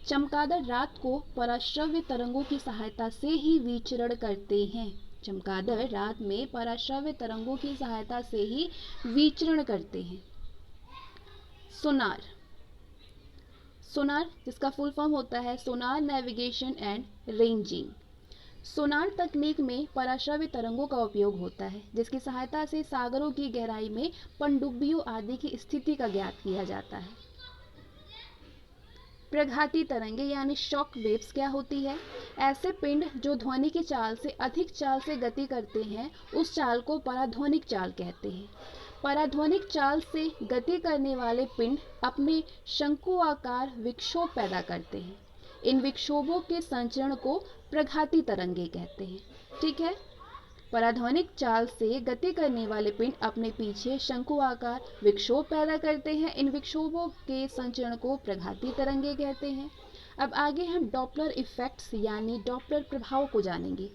चमगादड़ रात को पराश्रव्य तरंगों की सहायता से ही विचरण करते हैं। चमगादड़ रात में पराश्रव्य तरंगों की सहायता से ही विचरण करते हैं। सोनार, सोनार जिसका फुल फॉर्म होता है सोनार नेविगेशन एंड रेंजिंग। सोनार तकनीक में पराश्रव्य तरंगों का उपयोग होता है जिसकी सहायता से सागरों की गहराई में पनडुब्बियों आदि की स्थिति का ज्ञात किया जाता है। प्रघाती तरंगे यानी शॉक वेव्स क्या होती है? ऐसे पिंड जो ध्वनि की चाल से अधिक चाल से गति करते हैं उस चाल को पराध्वनिक चाल कहते हैं। पराध्वनिक चाल से गति करने वाले पिंड अपने शंकुआकार विक्षोभ पैदा करते हैं। इन विक्षोभों के संचरण को प्रघाती तरंगे कहते हैं। ठीक है, पराध्वनिक चाल से गति करने वाले पिंड अपने पीछे शंकुआकार विक्षोभ पैदा करते हैं। इन विक्षोभों के संचरण को प्रघाती तरंगे कहते हैं। अब आगे हम डॉपलर इफेक्ट्स यानी डॉपलर प्रभाव को जानेंगे।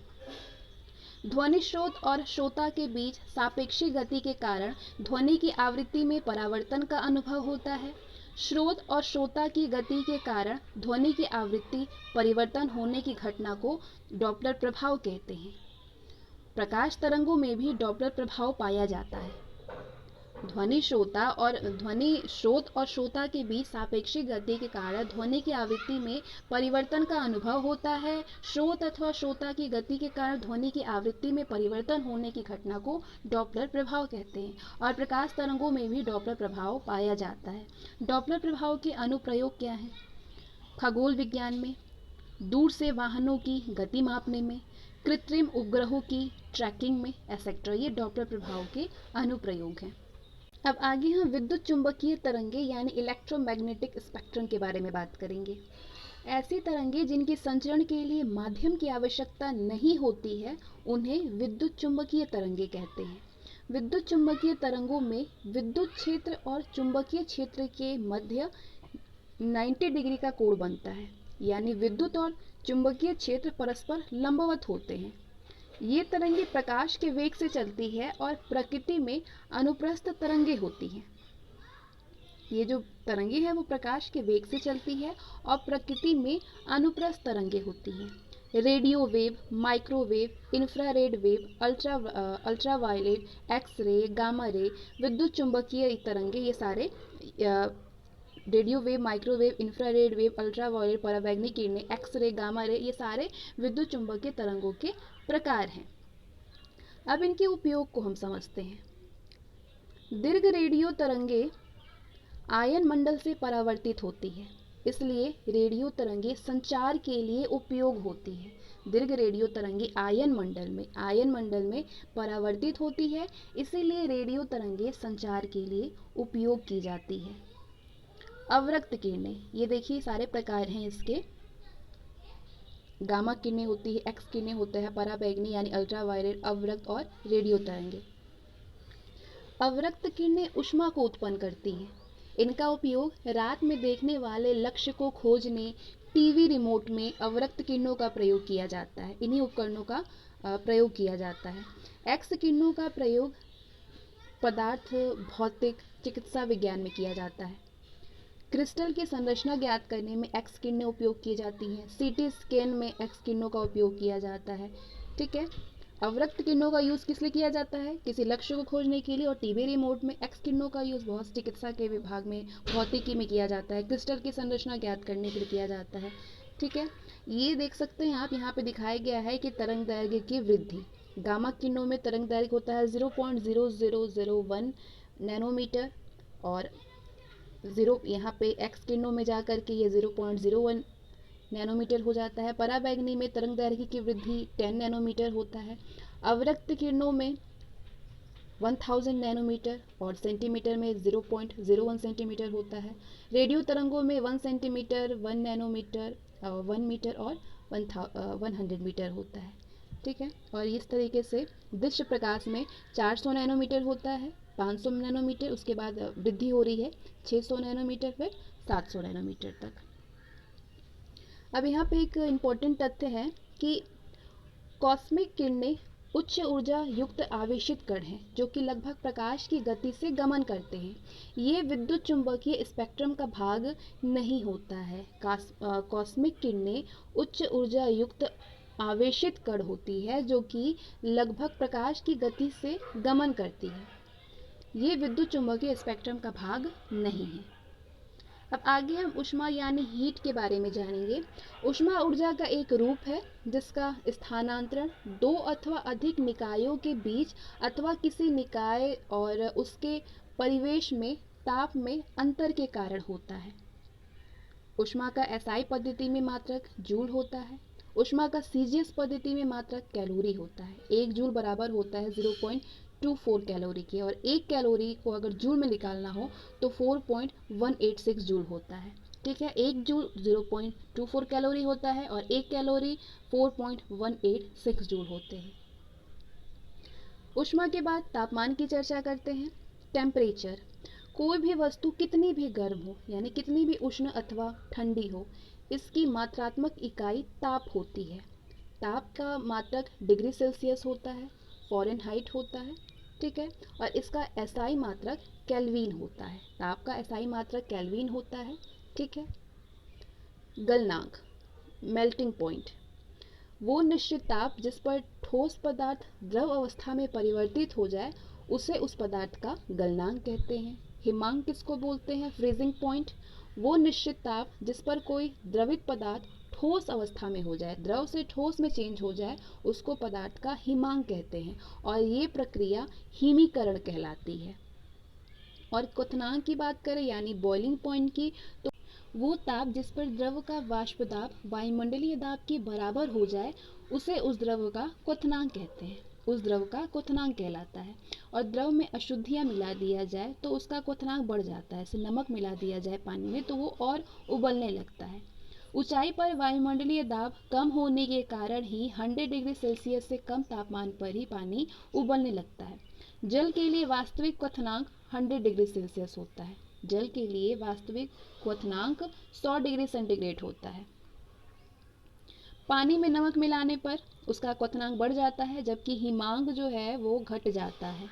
ध्वनि स्रोत और श्रोता के बीच सापेक्षिक गति के कारण ध्वनि की आवृत्ति में परावर्तन का अनुभव होता है। स्रोत और श्रोता की गति के कारण ध्वनि की आवृत्ति परिवर्तन होने की घटना को डॉपलर प्रभाव कहते हैं। प्रकाश तरंगों में भी डॉपलर प्रभाव पाया जाता है। ध्वनि स्रोत और श्रोता के बीच सापेक्षिक गति के कारण ध्वनि की आवृत्ति में परिवर्तन का अनुभव होता है। स्रोत अथवा श्रोता की गति के कारण ध्वनि की आवृत्ति में परिवर्तन होने की घटना को डॉपलर प्रभाव कहते हैं और प्रकाश तरंगों में भी डॉपलर प्रभाव पाया जाता है। डॉपलर प्रभाव के अनुप्रयोग क्या हैं? खगोल विज्ञान में, दूर से वाहनों की गति मापने में, कृत्रिम उपग्रहों की ट्रैकिंग में एक्सेट्रा, ये डॉपलर प्रभाव के अनुप्रयोग हैं। अब आगे हम विद्युत चुंबकीय तरंगे यानी इलेक्ट्रोमैग्नेटिक स्पेक्ट्रम के बारे में बात करेंगे। ऐसी तरंगे जिनके संचरण के लिए माध्यम की आवश्यकता नहीं होती है उन्हें विद्युत चुंबकीय तरंगे कहते हैं। विद्युत चुंबकीय तरंगों में विद्युत क्षेत्र और चुंबकीय क्षेत्र के मध्य 90 डिग्री का कोण बनता है, यानी विद्युत और चुंबकीय क्षेत्र परस्पर लंबवत होते हैं। ये तरंगे प्रकाश के वेग से चलती है और प्रकृति में अनुप्रस्थ तरंगे होती हैं। ये जो तरंगे हैं वो प्रकाश के वेग से चलती है और प्रकृति में अनुप्रस्थ तरंगे होती हैं। Radio wave, microwave, infrared wave, ultraviolet, X-ray, gamma ray, विद्युत चुंबकीय तरंगे, ये सारे radio wave, microwave, infrared wave, ultraviolet, पराबैंगनी किरणें, एक्स-रे, गामा रे, ये सारे विद्युत चुंबकीय तरंगों के प्रकार हैं। अब इनके उपयोग को हम समझते हैं। दीर्घ रेडियो तरंगे आयन मंडल से परावर्तित होती है, इसलिए रेडियो तरंगे संचार के लिए उपयोग होती है। दीर्घ रेडियो तरंगे आयन मंडल में परावर्तित होती है, इसीलिए रेडियो तरंगे संचार के लिए उपयोग की जाती है। अवरक्त किरणें, ये देखिए सारे प्रकार हैं इसके। गामा किरणें होती है, एक्स किरणें होता है, पराबैंगनी यानी अल्ट्रावायलेट, अवरक्त और रेडियो तरंगे। अवरक्त किरणें ऊष्मा को उत्पन्न करती हैं। इनका उपयोग रात में देखने वाले लक्ष्य को खोजने, टीवी रिमोट में अवरक्त किरणों का प्रयोग किया जाता है। इन्हीं उपकरणों का प्रयोग किया जाता है। एक्स किरणों का प्रयोग पदार्थ, भौतिक, चिकित्सा विज्ञान में किया जाता है। क्रिस्टल की संरचना ज्ञात करने में एक्स किरणें उपयोग की जाती हैं। सीटी स्कैन में एक्स किरणों का उपयोग किया जाता है। ठीक है, अवरक्त किरणों का यूज़ किस लिए किया जाता है? किसी लक्ष्य को खोजने के लिए। और टिबेरी मोड में एक्स किरणों का यूज़ बहुत चिकित्सा के विभाग में, भौतिकी में किया जाता है, क्रिस्टल की संरचना ज्ञात करने के लिए किया जाता है। ठीक है, ये देख सकते हैं आप, यहाँ पे दिखाया गया है कि तरंग दैर्घ्य की वृद्धि। गामा किरणों में तरंग दैर्घ्य होता है 0.0001 नैनोमीटर, और यहाँ पे एक्स किरणों में जा कर के ये 0.01 नैनोमीटर हो जाता है। पराबैंगनी में तरंग दैर्घ्य की वृद्धि 10 नैनोमीटर होता है। अवरक्त किरणों में 1000 नैनोमीटर, और सेंटीमीटर में 0.01 सेंटीमीटर होता है। रेडियो तरंगों में 1 सेंटीमीटर, 1 नैनोमीटर, 1 मीटर और 100 मीटर होता है। ठीक है, और इस तरीके से दृश्य प्रकाश में 400 नैनोमीटर होता है, 500 नैनोमीटर, उसके बाद वृद्धि हो रही है 600 नैनोमीटर, फिर 700 नैनोमीटर तक। अब यहाँ पे एक इम्पोर्टेंट तथ्य है कि कॉस्मिक किरणें उच्च ऊर्जा युक्त आवेशित कण हैं जो कि लगभग प्रकाश की गति से गमन करते हैं। ये विद्युत चुंबकीय स्पेक्ट्रम का भाग नहीं होता है। कॉस्मिक किरणें उच्च ऊर्जा युक्त आवेशित कण होती है जो कि लगभग प्रकाश की गति से गमन करती है। ये विद्युत चुंबकीय स्पेक्ट्रम का भाग नहीं है। अब आगे हम ऊष्मा यानी हीट के बारे में जानेंगे। ऊष्मा ऊर्जा का एक रूप है जिसका स्थानांतरण दो अथवा अधिक निकायों के बीच अथवा किसी निकाय और उसके परिवेश में ताप में अंतर के कारण होता है। ऊष्मा का एसआई पद्धति में मात्रक जूल होता है। ऊष्मा का सीजीएस पद्धति में मात्रक कैलोरी होता है। 1 जूल बराबर होता है 0.24 कैलोरी के, और 1 कैलोरी को अगर जूल में निकालना हो तो 4.186 जूल होता है। ठीक है, 1 जूल 0.24 कैलोरी होता है और 1 कैलोरी 4.186 जूल होते हैं। ऊष्मा के बाद तापमान की चर्चा करते हैं। टेम्परेचर, कोई भी वस्तु कितनी भी गर्म हो यानी कितनी भी उष्ण अथवा ठंडी हो, इसकी मात्रात्मक इकाई ताप होती है। ताप का मात्रक डिग्री सेल्सियस होता है, फ़ारेनहाइट होता है। ठीक है, और इसका एसआई मात्रक केल्विन होता है। ताप का एसआई मात्रक केल्विन होता है। ठीक है, गलनांक, मेल्टिंग पॉइंट, वो निश्चित ताप जिस पर ठोस पदार्थ द्रव अवस्था में परिवर्तित हो जाए उसे उस पदार्थ का गलनांक कहते हैं। हिमांक किसको बोलते हैं? फ्रीजिंग पॉइंट, वो निश्चित ताप जिस पर कोई द्रवित पदार्थ ठोस अवस्था में हो जाए, द्रव से ठोस में चेंज हो जाए, उसको पदार्थ का हिमांक कहते हैं, और ये प्रक्रिया हिमीकरण कहलाती है। और क्वथनांक की बात करें यानी बॉइलिंग पॉइंट की, तो वो ताप जिस पर द्रव का वाष्प दाब वायुमंडलीय दाब के बराबर हो जाए उसे उस द्रव का क्वथनांक कहते हैं, उस द्रव का क्वथनांक कहलाता है। और द्रव में अशुद्धियाँ मिला दिया जाए तो उसका क्वथनांक बढ़ जाता है। जैसे नमक मिला दिया जाए पानी में तो वो और उबलने लगता है। ऊंचाई पर वायुमंडलीय दाब कम होने के कारण ही 100 डिग्री सेल्सियस से कम तापमान पर ही पानी उबलने लगता है। जल के लिए वास्तविक क्वथनांक 100 डिग्री सेल्सियस होता है। जल के लिए वास्तविक क्वथनांक 100 डिग्री सेंटीग्रेड होता है। पानी में नमक मिलाने पर उसका क्वथनांक बढ़ जाता है, जबकि हिमांक जो है वो घट जाता है।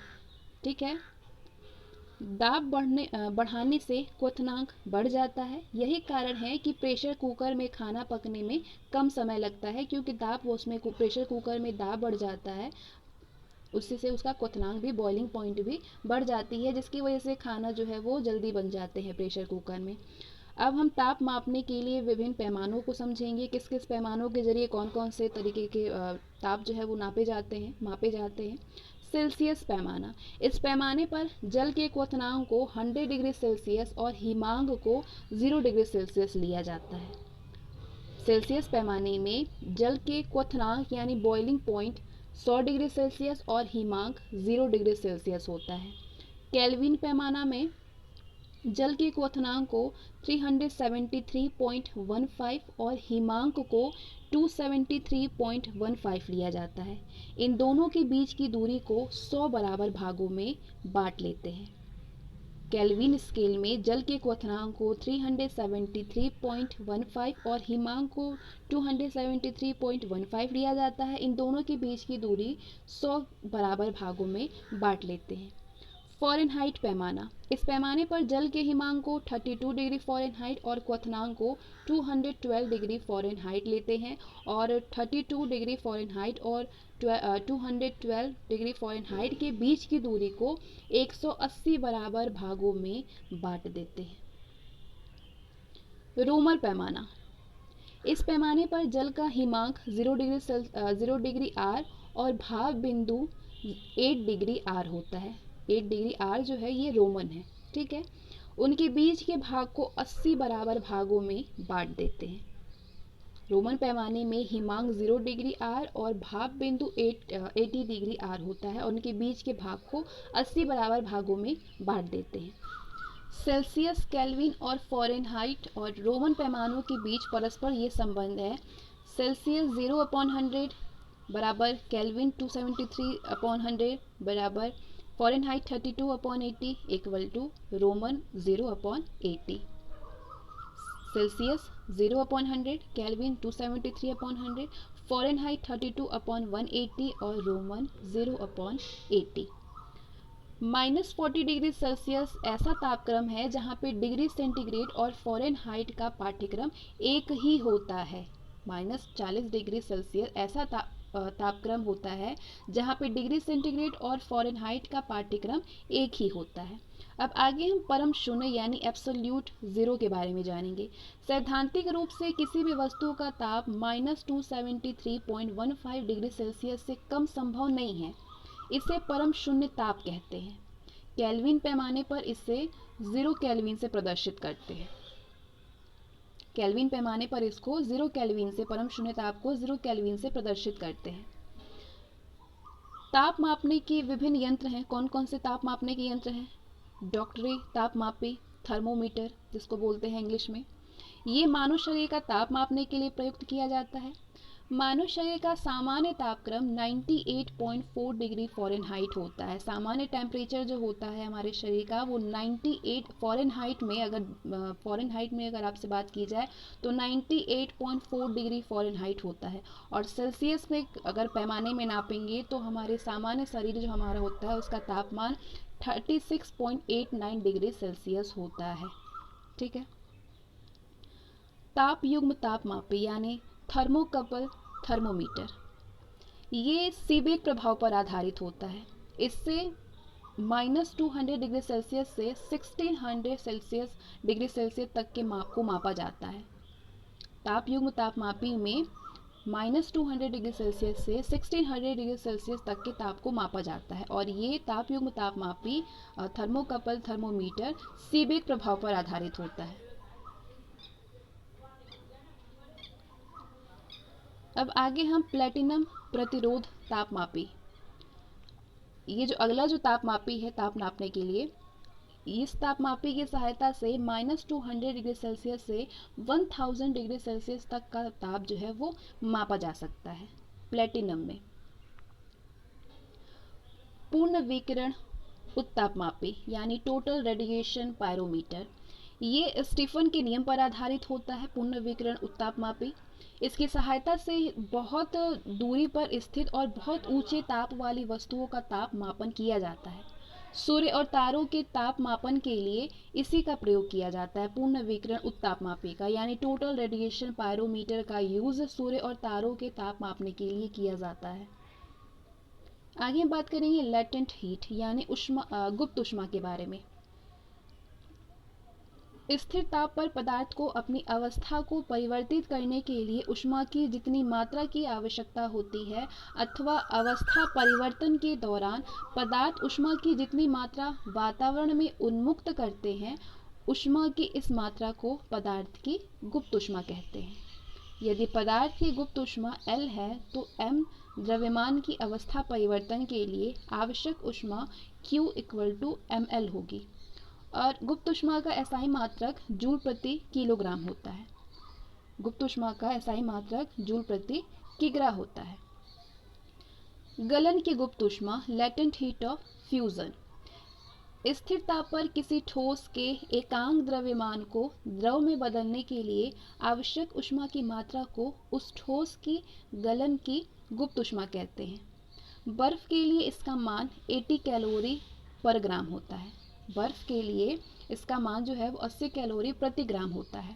ठीक है, दाब बढ़ाने से क्वथनांक बढ़ जाता है। यही कारण है कि प्रेशर कुकर में खाना पकने में कम समय लगता है, क्योंकि दाब उसमें प्रेशर कुकर में दाब बढ़ जाता है, उससे से उसका क्वथनांक भी, बॉइलिंग पॉइंट भी बढ़ जाती है, जिसकी वजह से खाना जो है वो जल्दी बन जाते हैं प्रेशर कुकर में। अब हम ताप मापने के लिए विभिन्न पैमानों को समझेंगे, किस किस पैमानों के जरिए कौन कौन से तरीके के ताप जो है वो मापे जाते हैं। सेल्सियस पैमाना, इस पैमाने पर जल के क्वथनांक को 100 डिग्री सेल्सियस और हिमांक को 0 डिग्री सेल्सियस लिया जाता है। सेल्सियस पैमाने में जल के क्वथनांक यानी बॉइलिंग पॉइंट 100 डिग्री सेल्सियस और हिमांक 0 डिग्री सेल्सियस होता है। केल्विन पैमाना में जल के क्वथनांक को 373.15 और हिमांक को 273.15 लिया जाता है। इन दोनों के बीच की दूरी को 100 बराबर भागों में बांट लेते हैं। केल्विन स्केल में जल के क्वथनांक को 373.15 और हिमांक को 273.15 लिया जाता है। इन दोनों के बीच की दूरी 100 बराबर भागों में बांट लेते हैं। फ़ारेनहाइट पैमाना, इस पैमाने पर जल के हिमांक को 32 डिग्री फ़ारेनहाइट और क्वथनांक को 212 डिग्री फ़ारेनहाइट लेते हैं और 32 डिग्री फ़ारेनहाइट और 212 डिग्री फ़ारेनहाइट के बीच की दूरी को 180 बराबर भागों में बांट देते हैं। रोमर पैमाना, इस पैमाने पर जल का हिमांक 0 डिग्री आर और भाव बिंदु 8 डिग्री आर होता है। 8 डिग्री आर जो है ये रोमन है, ठीक है। उनके बीच के भाग को 80 बराबर भागों में बांट देते हैं। रोमन पैमाने में हिमांक 0 डिग्री आर और भाव बिंदु 80 डिग्री आर होता है और उनके बीच के भाग को 80 बराबर भागों में बांट देते हैं। सेल्सियस, केल्विन और फ़ारेनहाइट और रोमन पैमानों के बीच परस्पर ये संबंध है। सेल्सियस 0/100 बराबर केल्विन 273/100 बराबर Fahrenheit 32/80 equal to Roman 0/80। Celsius 0/100, Kelvin 273/100, Fahrenheit 32/180 और रोमन 0/80। -40 डिग्री सेल्सियस ऐसा तापक्रम है जहाँ पे डिग्री सेंटीग्रेड और फ़ारेनहाइट का पाठ्यक्रम एक ही होता है। -40 डिग्री सेल्सियस ऐसा तापक्रम होता है जहाँ पे डिग्री सेंटीग्रेड और फ़ारेनहाइट का पाठ्यक्रम एक ही होता है। अब आगे हम परम शून्य यानी एब्सोल्यूट ज़ीरो के बारे में जानेंगे। सैद्धांतिक रूप से किसी भी वस्तु का ताप -273.15 डिग्री सेल्सियस से कम संभव नहीं है। इसे परम शून्य ताप कहते हैं। केल्विन पैमाने पर इसे 0 केल्विन से प्रदर्शित करते हैं। केल्विन पैमाने पर इसको 0 केल्विन से, परम शून्य ताप को 0 केल्विन से प्रदर्शित करते हैं। ताप मापने के विभिन्न यंत्र हैं। कौन कौन से ताप मापने के यंत्र हैं? डॉक्टरी तापमापी, थर्मोमीटर जिसको बोलते हैं इंग्लिश में। ये मानव शरीर का ताप मापने के लिए प्रयुक्त किया जाता है। मानव शरीर का सामान्य तापक्रम 98.4 डिग्री फ़ारेनहाइट होता है। सामान्य टेम्परेचर जो होता है हमारे शरीर का वो 98 फ़ारेनहाइट में अगर आपसे बात की जाए तो 98.4 डिग्री फ़ारेनहाइट होता है। और सेल्सियस में अगर पैमाने में नापेंगे तो हमारे सामान्य शरीर जो हमारा होता है उसका तापमान 36.89 डिग्री सेल्सियस होता है, ठीक है। ताप युग्म तापमापी यानी थर्मोकपल थर्मोमीटर, ये सीबेक प्रभाव पर आधारित होता है। इससे -200 डिग्री सेल्सियस से 1600 डिग्री सेल्सियस तक के माप को मापा जाता है। ताप युग्म तापमापी में -200 डिग्री सेल्सियस से 1600 डिग्री सेल्सियस तक के ताप को मापा जाता है और ये ताप युग्म तापमापी थर्मोकपल थर्मोमीटर सीबेक प्रभाव पर आधारित होता है। अब आगे हम प्लेटिनम प्रतिरोध तापमापी, ये जो अगला जो तापमापी है ताप नापने के लिए, इस तापमापी की सहायता से -200 डिग्री सेल्सियस से 1000 डिग्री सेल्सियस तक का ताप जो है वो मापा जा सकता है प्लेटिनम में। पूर्ण विकिरण उत्तापमापी यानी टोटल रेडिएशन पायरोमीटर, ये स्टीफन के नियम पर आधारित होता है। पूर्ण विकिरण उत्तापमापी, इसकी सहायता से बहुत दूरी पर स्थित और बहुत ऊंचे ताप वाली वस्तुओं का ताप मापन किया जाता है। सूर्य और तारों के ताप मापन के लिए इसी का प्रयोग किया जाता है, पूर्ण विकिरण उत्तापमापी का यानी टोटल रेडिएशन पायरोमीटर का यूज सूर्य और तारों के ताप मापने के लिए किया जाता है। आगे हम बात करेंगे लेटेंट हीट यानी गुप्त ऊष्मा के बारे में। स्थिर ताप पर पदार्थ को अपनी अवस्था को परिवर्तित करने के लिए ऊष्मा की जितनी मात्रा की आवश्यकता होती है अथवा अवस्था परिवर्तन के दौरान पदार्थ ऊष्मा की जितनी मात्रा वातावरण में उन्मुक्त करते हैं, ऊष्मा की इस मात्रा को पदार्थ की गुप्त ऊष्मा कहते हैं। यदि पदार्थ की गुप्त ऊष्मा L है तो m द्रव्यमान की अवस्था परिवर्तन के लिए आवश्यक ऊष्मा Q = ml होगी और गुप्त ऊष्मा का एसआई मात्रक जूल प्रति किलोग्राम होता है। गुप्त ऊष्मा का एसआई मात्रक जूल प्रति किग्रा होता है। गलन की गुप्त ऊष्मा लेटेंट हीट ऑफ फ्यूजन, स्थिर ताप पर किसी ठोस के एकांक द्रव्यमान को द्रव में बदलने के लिए आवश्यक ऊष्मा की मात्रा को उस ठोस की गलन की गुप्त ऊष्मा कहते हैं। बर्फ के लिए इसका मान 80 कैलोरी पर ग्राम होता है। बर्फ़ के लिए इसका मान जो है वो 80 कैलोरी प्रति ग्राम होता है।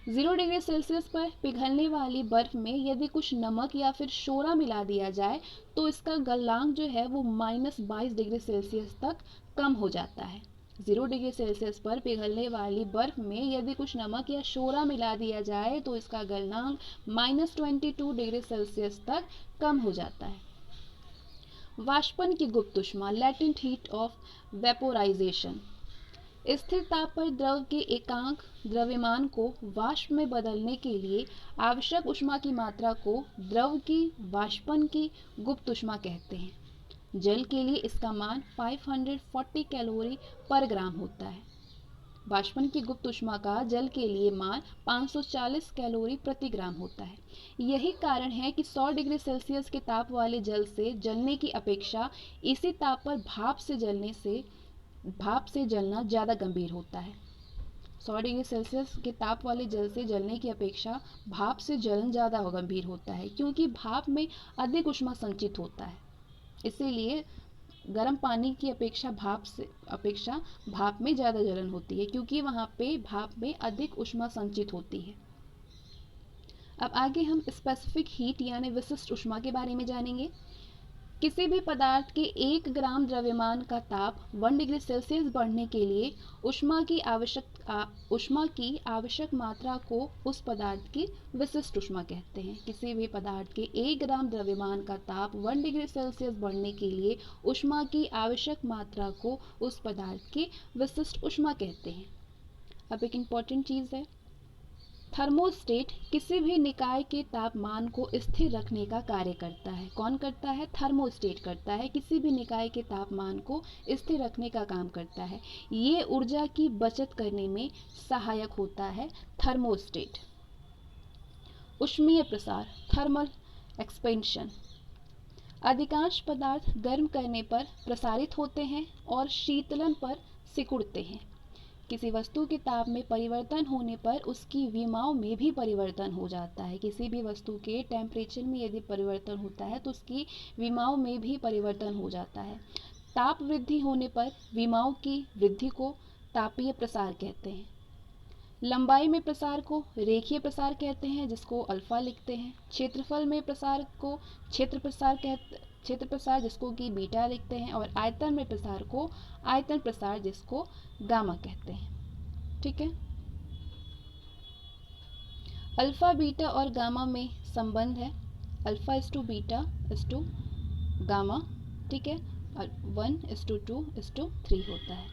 0 डिग्री सेल्सियस पर पिघलने वाली बर्फ़ में यदि कुछ नमक या फिर सोडा मिला दिया जाए तो इसका गलनांक जो है वो -22 डिग्री सेल्सियस तक कम हो जाता है। 0 डिग्री सेल्सियस पर पिघलने वाली बर्फ़ में यदि कुछ नमक या सोडा मिला दिया जाए तो इसका गलनांक -22 डिग्री सेल्सियस तक कम हो जाता है। वाष्पन की गुप्त ऊष्मा, लैटेंट हीट ऑफ वेपोराइजेशन। स्थिर ताप पर द्रव के एकांक द्रव्यमान को वाष्प में बदलने के लिए आवश्यक ऊष्मा की मात्रा को द्रव की वाष्पन की गुप्त ऊष्मा कहते हैं। जल के लिए इसका मान 540 कैलोरी पर ग्राम होता है। वाष्पन की गुप्त ऊष्मा का जल के लिए मान 540 कैलोरी प्रति ग्राम होता है। यही कारण है कि 100 डिग्री सेल्सियस के ताप वाले जल से जलने की अपेक्षा इसी ताप पर भाप से जलना ज़्यादा गंभीर होता है। 100 डिग्री सेल्सियस के ताप वाले जल से जलने की अपेक्षा भाप से जलन ज़्यादा गंभीर होता है, क्योंकि भाप में अधिक ऊष्मा संचित होता है। इसीलिए गर्म पानी की अपेक्षा भाप में ज़्यादा जलन होती है, क्योंकि वहाँ पे भाप में अधिक ऊष्मा संचित होती है। अब आगे हम स्पेसिफिक हीट यानी विशिष्ट ऊष्मा के बारे में जानेंगे। किसी भी पदार्थ के 1 ग्राम द्रव्यमान का ताप 1 डिग्री सेल्सियस बढ़ने के लिए ऊष्मा की आवश्यक मात्रा को उस पदार्थ की विशिष्ट ऊष्मा कहते हैं। किसी भी पदार्थ के 1 ग्राम द्रव्यमान का ताप 1 डिग्री सेल्सियस बढ़ने के लिए ऊष्मा की आवश्यक मात्रा को उस पदार्थ की विशिष्ट ऊष्मा कहते हैं। अब एक इम्पॉर्टेंट चीज़ है, थर्मोस्टेट किसी भी निकाय के तापमान को स्थिर रखने का कार्य करता है। कौन करता है? थर्मोस्टेट करता है, किसी भी निकाय के तापमान को स्थिर रखने का काम करता है। ये ऊर्जा की बचत करने में सहायक होता है थर्मोस्टेट। ऊष्मीय प्रसार, थर्मल एक्सपेंशन। अधिकांश पदार्थ गर्म करने पर प्रसारित होते हैं और शीतलन पर सिकुड़ते हैं। किसी वस्तु के ताप में परिवर्तन होने पर उसकी विमाओं में भी परिवर्तन हो जाता है। किसी भी वस्तु के टेम्परेचर में यदि परिवर्तन होता है तो उसकी विमाओं में भी परिवर्तन हो जाता है। ताप वृद्धि होने पर विमाओं की वृद्धि को तापीय प्रसार कहते हैं। लंबाई में प्रसार को रेखीय प्रसार कहते हैं, जिसको अल्फा लिखते हैं। क्षेत्रफल में प्रसार को क्षेत्र प्रसार जिसको कि बीटा लिखते हैं, और आयतन में प्रसार को आयतन प्रसार जिसको गामा कहते हैं। ठीक है, अल्फा बीटा और गामा में संबंध है, alpha is to beta is to gamma. ठीक है, 1:2:3 होता है।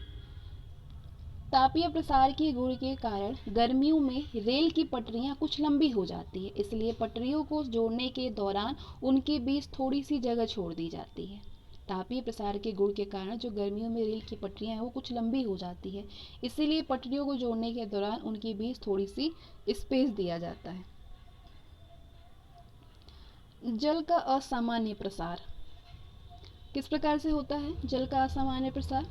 तापीय प्रसार के गुण के कारण गर्मियों में रेल की पटरियां कुछ लंबी हो जाती है, इसलिए पटरियों को जोड़ने के दौरान उनके बीच थोड़ी सी जगह छोड़ दी जाती है। तापीय प्रसार के गुण के कारण जो गर्मियों में रेल की पटरियां हैं वो कुछ लंबी हो जाती है, इसीलिए पटरियों को जोड़ने के दौरान उनके बीच थोड़ी सी स्पेस दिया जाता है। जल का असामान्य प्रसार किस प्रकार से होता है? जल का असामान्य प्रसार,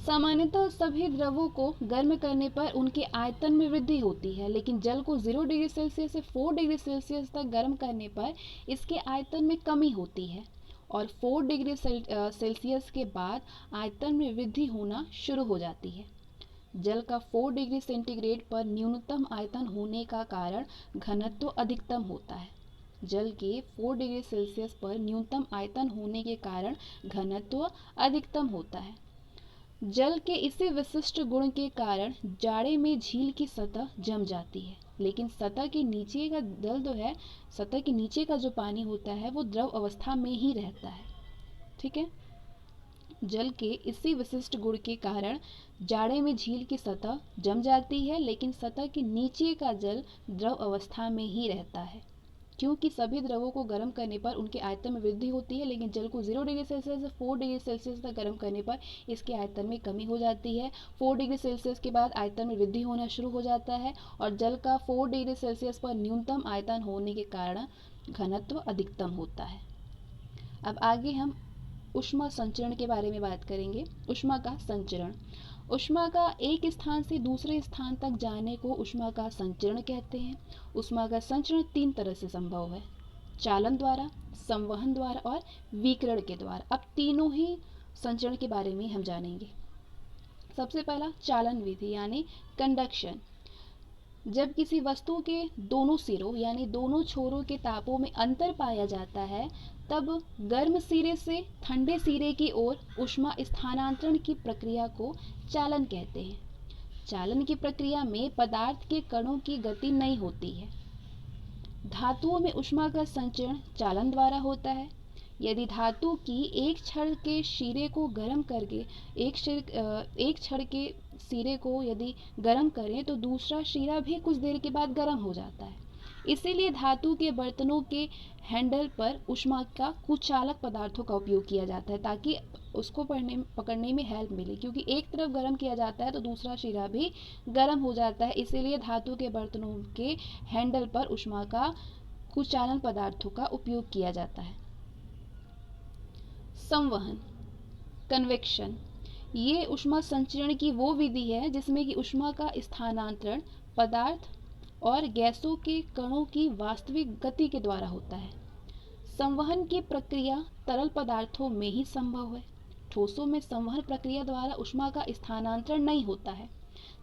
सामान्यतः सभी द्रवों को गर्म करने पर उनके आयतन में वृद्धि होती है, लेकिन जल को 0 डिग्री सेल्सियस से 4 डिग्री सेल्सियस तक गर्म करने पर इसके आयतन में कमी होती है और 4 डिग्री सेल्सियस के बाद आयतन में वृद्धि होना शुरू हो जाती है। जल का 4 डिग्री सेंटीग्रेड पर न्यूनतम आयतन होने का कारण घनत्व अधिकतम होता है। जल के 4 डिग्री सेल्सियस पर न्यूनतम आयतन होने के कारण घनत्व अधिकतम होता है। जल के इसी विशिष्ट गुण के कारण जाड़े में झील की सतह जम जाती है, लेकिन सतह के नीचे का जल जो है, सतह के नीचे का जो पानी होता है वो द्रव अवस्था में ही रहता है। ठीक है, जल के इसी विशिष्ट गुण के कारण जाड़े में झील की सतह जम जाती है, लेकिन सतह के नीचे का जल द्रव अवस्था में ही रहता है। क्योंकि सभी द्रवों को गर्म करने पर उनके आयतन में वृद्धि होती है, लेकिन जल को 0 डिग्री सेल्सियस से 4 डिग्री सेल्सियस तक गर्म करने पर इसके आयतन में कमी हो जाती है। 4 डिग्री सेल्सियस के बाद आयतन में वृद्धि होना शुरू हो जाता है और जल का 4 डिग्री सेल्सियस पर न्यूनतम आयतन होने के कारण घनत्व अधिकतम होता है। अब आगे हम ऊष्मा संचरण के बारे में बात करेंगे। ऊष्मा का संचरण, ऊष्मा का एक स्थान से दूसरे स्थान तक जाने को ऊष्मा का संचरण कहते हैं। ऊष्मा का संचरण 3 तरह से संभव है, चालन द्वारा, संवहन द्वारा और विकिरण के द्वारा। अब तीनों ही संचरण के बारे में हम जानेंगे। सबसे पहला चालन विधि यानी कंडक्शन। जब किसी वस्तु के दोनों सिरों यानी दोनों छोरों के तापों में अंतर पाया जाता है तब गर्म सिरे से ठंडे सिरे की ओर ऊष्मा स्थानांतरण की प्रक्रिया को चालन कहते हैं। चालन की प्रक्रिया में पदार्थ के कणों की गति नहीं होती है। धातुओं में ऊष्मा का संचरण चालन द्वारा होता है। यदि धातु की एक छड़ के सिरे को गर्म करके एक छड़ के सिरे को यदि गर्म करें तो दूसरा सिरा भी कुछ देर के बाद गर्म हो जाता है। इसीलिए धातु के बर्तनों के हैंडल पर ऊष्मा का कुचालक पदार्थों का उपयोग किया जाता है ताकि उसको पकड़ने में हेल्प मिले, क्योंकि एक तरफ गर्म किया जाता है तो दूसरा सिरा भी गर्म हो जाता है। इसीलिए धातु के बर्तनों के हैंडल पर ऊष्मा का कुचालन पदार्थों का उपयोग किया जाता है। संवहन कन्वेक्शन, ये ऊष्मा संचरण की वो विधि है जिसमें कि ऊष्मा का स्थानांतरण पदार्थ और गैसों के कणों की वास्तविक गति के द्वारा होता है। संवहन की प्रक्रिया तरल पदार्थों में ही संभव है। ठोसों में संवहन प्रक्रिया द्वारा ऊष्मा का स्थानांतरण नहीं होता है,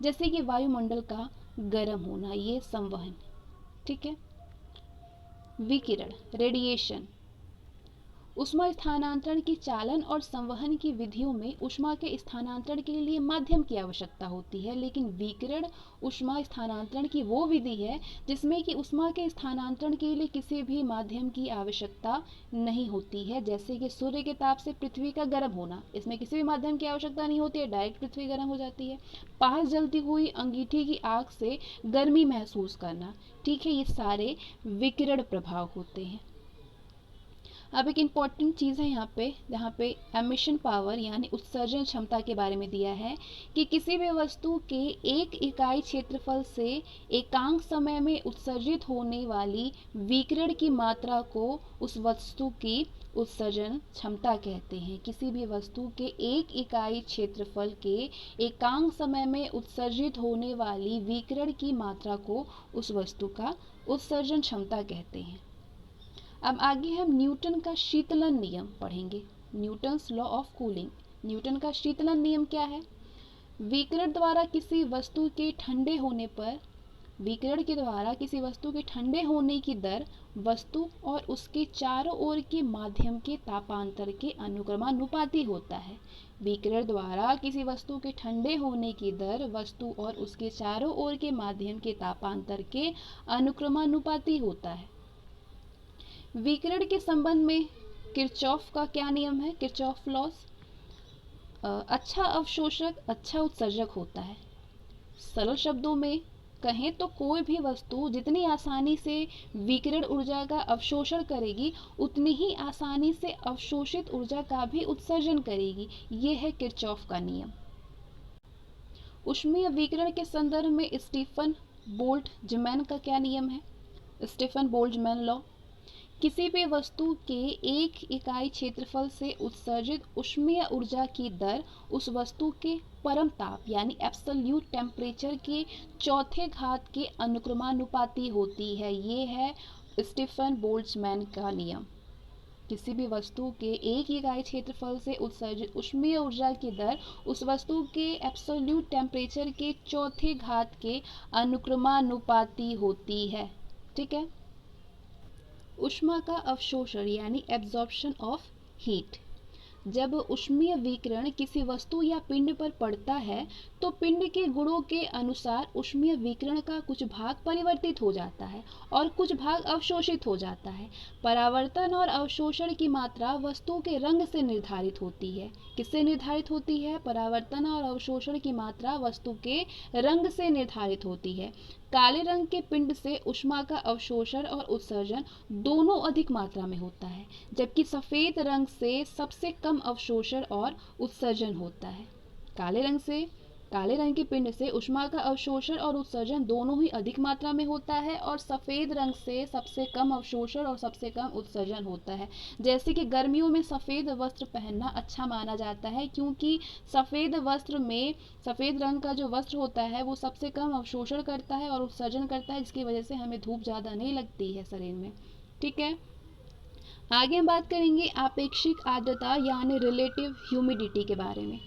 जैसे कि वायुमंडल का गर्म होना, ये संवहन। ठीक है। विकिरण रेडिएशन, ऊष्मा स्थानांतरण की चालन और संवहन की विधियों में ऊष्मा के स्थानांतरण के लिए माध्यम की आवश्यकता होती है, लेकिन विकिरण ऊष्मा स्थानांतरण की वो विधि है जिसमें कि ऊष्मा के स्थानांतरण के लिए किसी भी माध्यम की आवश्यकता नहीं होती है। जैसे कि सूर्य के ताप से पृथ्वी का गर्म होना, इसमें किसी भी माध्यम की आवश्यकता नहीं होती है, डायरेक्ट पृथ्वी गर्म हो जाती है। पास जलती हुई अंगीठी की आग से गर्मी महसूस करना, ठीक है, ये सारे विकिरण प्रभाव होते हैं। अब एक इम्पॉर्टेंट चीज़ है यहाँ पे, जहाँ पे एमिशन पावर यानी उत्सर्जन क्षमता के बारे में दिया है कि किसी भी वस्तु के एक इकाई क्षेत्रफल से एकांक समय में उत्सर्जित होने वाली विकिरण की मात्रा को उस वस्तु की उत्सर्जन क्षमता कहते हैं। किसी भी वस्तु के एक इकाई क्षेत्रफल के एकांक समय में उत्सर्जित होने वाली विकिरण की मात्रा को उस वस्तु का उत्सर्जन क्षमता कहते हैं। अब आगे हम न्यूटन का शीतलन नियम पढ़ेंगे। Newton's law of cooling. Newton का शीतलन नियम क्या है? विकिरण द्वारा किसी वस्तु के ठंडे होने पर विकिरण के द्वारा किसी वस्तु के ठंडे होने की दर वस्तु और उसके चारों ओर के माध्यम के तापांतर के अनुक्रमानुपाती होता है। विकिरण द्वारा किसी वस्तु के ठंडे होने की दर वस्तु और उसके चारों ओर के माध्यम के तापांतर के अनुक्रमानुपाती होता है। विकिरण के संबंध में किरचॉफ का क्या नियम है? Kirchhoff laws. अच्छा अवशोषक अच्छा उत्सर्जक होता है। सरल शब्दों में कहें तो कोई भी वस्तु जितनी आसानी से विकिरण ऊर्जा का अवशोषण करेगी उतनी ही आसानी से अवशोषित ऊर्जा का भी उत्सर्जन करेगी। ये है किरचॉफ का नियम। ऊष्मीय विकिरण के संदर्भ में स्टीफन बोल्ट्जमैन का क्या नियम है? Stefan Boltzmann law. किसी भी वस्तु के एक इकाई क्षेत्रफल से उत्सर्जित ऊष्मीय ऊर्जा की दर उस वस्तु के परम ताप यानी एब्सोल्यूट टेम्परेचर के चौथे घात के अनुक्रमानुपाती होती है। ये है स्टीफन बोल्ट्जमैन का नियम। किसी भी वस्तु के एक इकाई क्षेत्रफल से उत्सर्जित ऊष्मीय ऊर्जा की दर उस वस्तु के एब्सोल्यूट टेम्परेचर के चौथे घात के अनुक्रमानुपाती होती है। ठीक है। ऊष्मा का अवशोषण यानी एब्जॉर्प्शन ऑफ हीट। जब ऊष्मीय विकिरण किसी वस्तु या पिंड पर पड़ता है तो पिंड के गुणों के अनुसार ऊष्मीय विकिरण का कुछ भाग परिवर्तित हो जाता है और कुछ भाग अवशोषित हो जाता है। परावर्तन और अवशोषण की मात्रा वस्तु के रंग से निर्धारित होती है। किससे निर्धारित होती है? परावर्तन और अवशोषण की मात्रा वस्तु के रंग से निर्धारित होती है। काले रंग के पिंड से ऊष्मा का अवशोषण और उत्सर्जन दोनों अधिक मात्रा में होता है, जबकि सफेद रंग से सबसे कम अवशोषण और उत्सर्जन होता है। काले रंग के पिंड से ऊष्मा का अवशोषण और उत्सर्जन दोनों ही अधिक मात्रा में होता है और सफेद रंग से सबसे कम अवशोषण और सबसे कम उत्सर्जन होता है। जैसे कि गर्मियों में सफेद वस्त्र पहनना अच्छा माना जाता है, क्योंकि सफेद रंग का जो वस्त्र होता है वो सबसे कम अवशोषण करता है और उत्सर्जन करता है, जिसकी वजह से हमें धूप ज़्यादा नहीं लगती है शरीर में। ठीक है। आगे हम बात करेंगे आपेक्षिक आर्द्रता यानी रिलेटिव ह्यूमिडिटी के बारे में।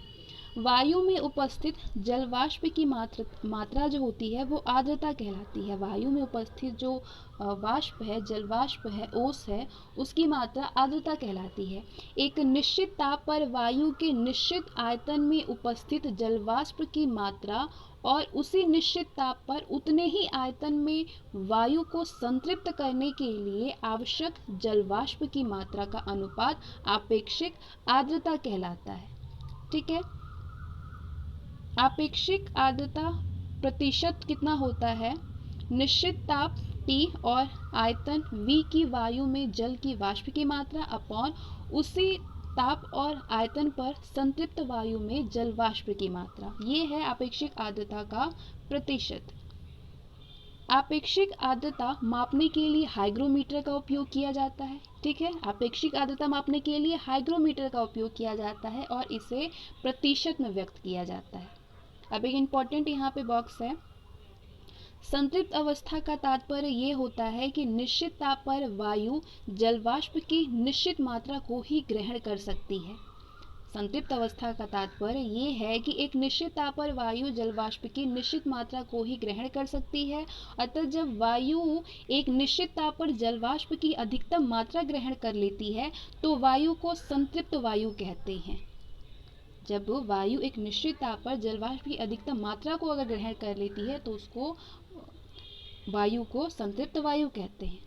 वायु में उपस्थित जल वाष्प की मात्रा जो होती है वो आर्द्रता कहलाती है। वायु में उपस्थित जो वाष्प है, जल वाष्प है, ओस है, उसकी मात्रा आर्द्रता कहलाती है। एक निश्चित ताप पर वायु के निश्चित आयतन में उपस्थित जल वाष्प की मात्रा और उसी निश्चित ताप पर उतने ही आयतन में वायु को संतृप्त करने के लिए आवश्यक जल वाष्प की मात्रा का अनुपात आपेक्षिक आर्द्रता कहलाता है। ठीक है। आपेक्षिक आर्द्रता प्रतिशत कितना होता है? निश्चित ताप T और आयतन V की वायु में जल की वाष्प की मात्रा अपॉन उसी ताप और आयतन पर संतृप्त वायु में जल वाष्प की मात्रा। ये है आपेक्षिक आर्द्रता का प्रतिशत। आपेक्षिक आर्द्रता मापने के लिए हाइग्रोमीटर का उपयोग किया जाता है। ठीक है, आपेक्षिक आर्द्रता मापने के लिए हाइग्रोमीटर का उपयोग किया जाता है और इसे प्रतिशत में व्यक्त किया जाता है। अब एक इम्पॉर्टेंट यहाँ पे बॉक्स है, संतृप्त अवस्था का तात्पर्य ये होता है कि निश्चित ताप पर वायु जल वाष्प की निश्चित मात्रा को ही ग्रहण कर सकती है। संतृप्त अवस्था का तात्पर्य ये है कि एक निश्चित ताप पर वायु जल वाष्प की निश्चित मात्रा को ही ग्रहण कर सकती है। अतः जब वायु एक निश्चित ताप पर जल वाष्प की अधिकतम मात्रा ग्रहण कर लेती है तो वायु को संतृप्त वायु कहते हैं। जब वायु एक निश्चित ताप पर जल वाष्प की अधिकतम मात्रा को अगर ग्रहण कर लेती है तो उसको वायु को संतृप्त वायु कहते हैं।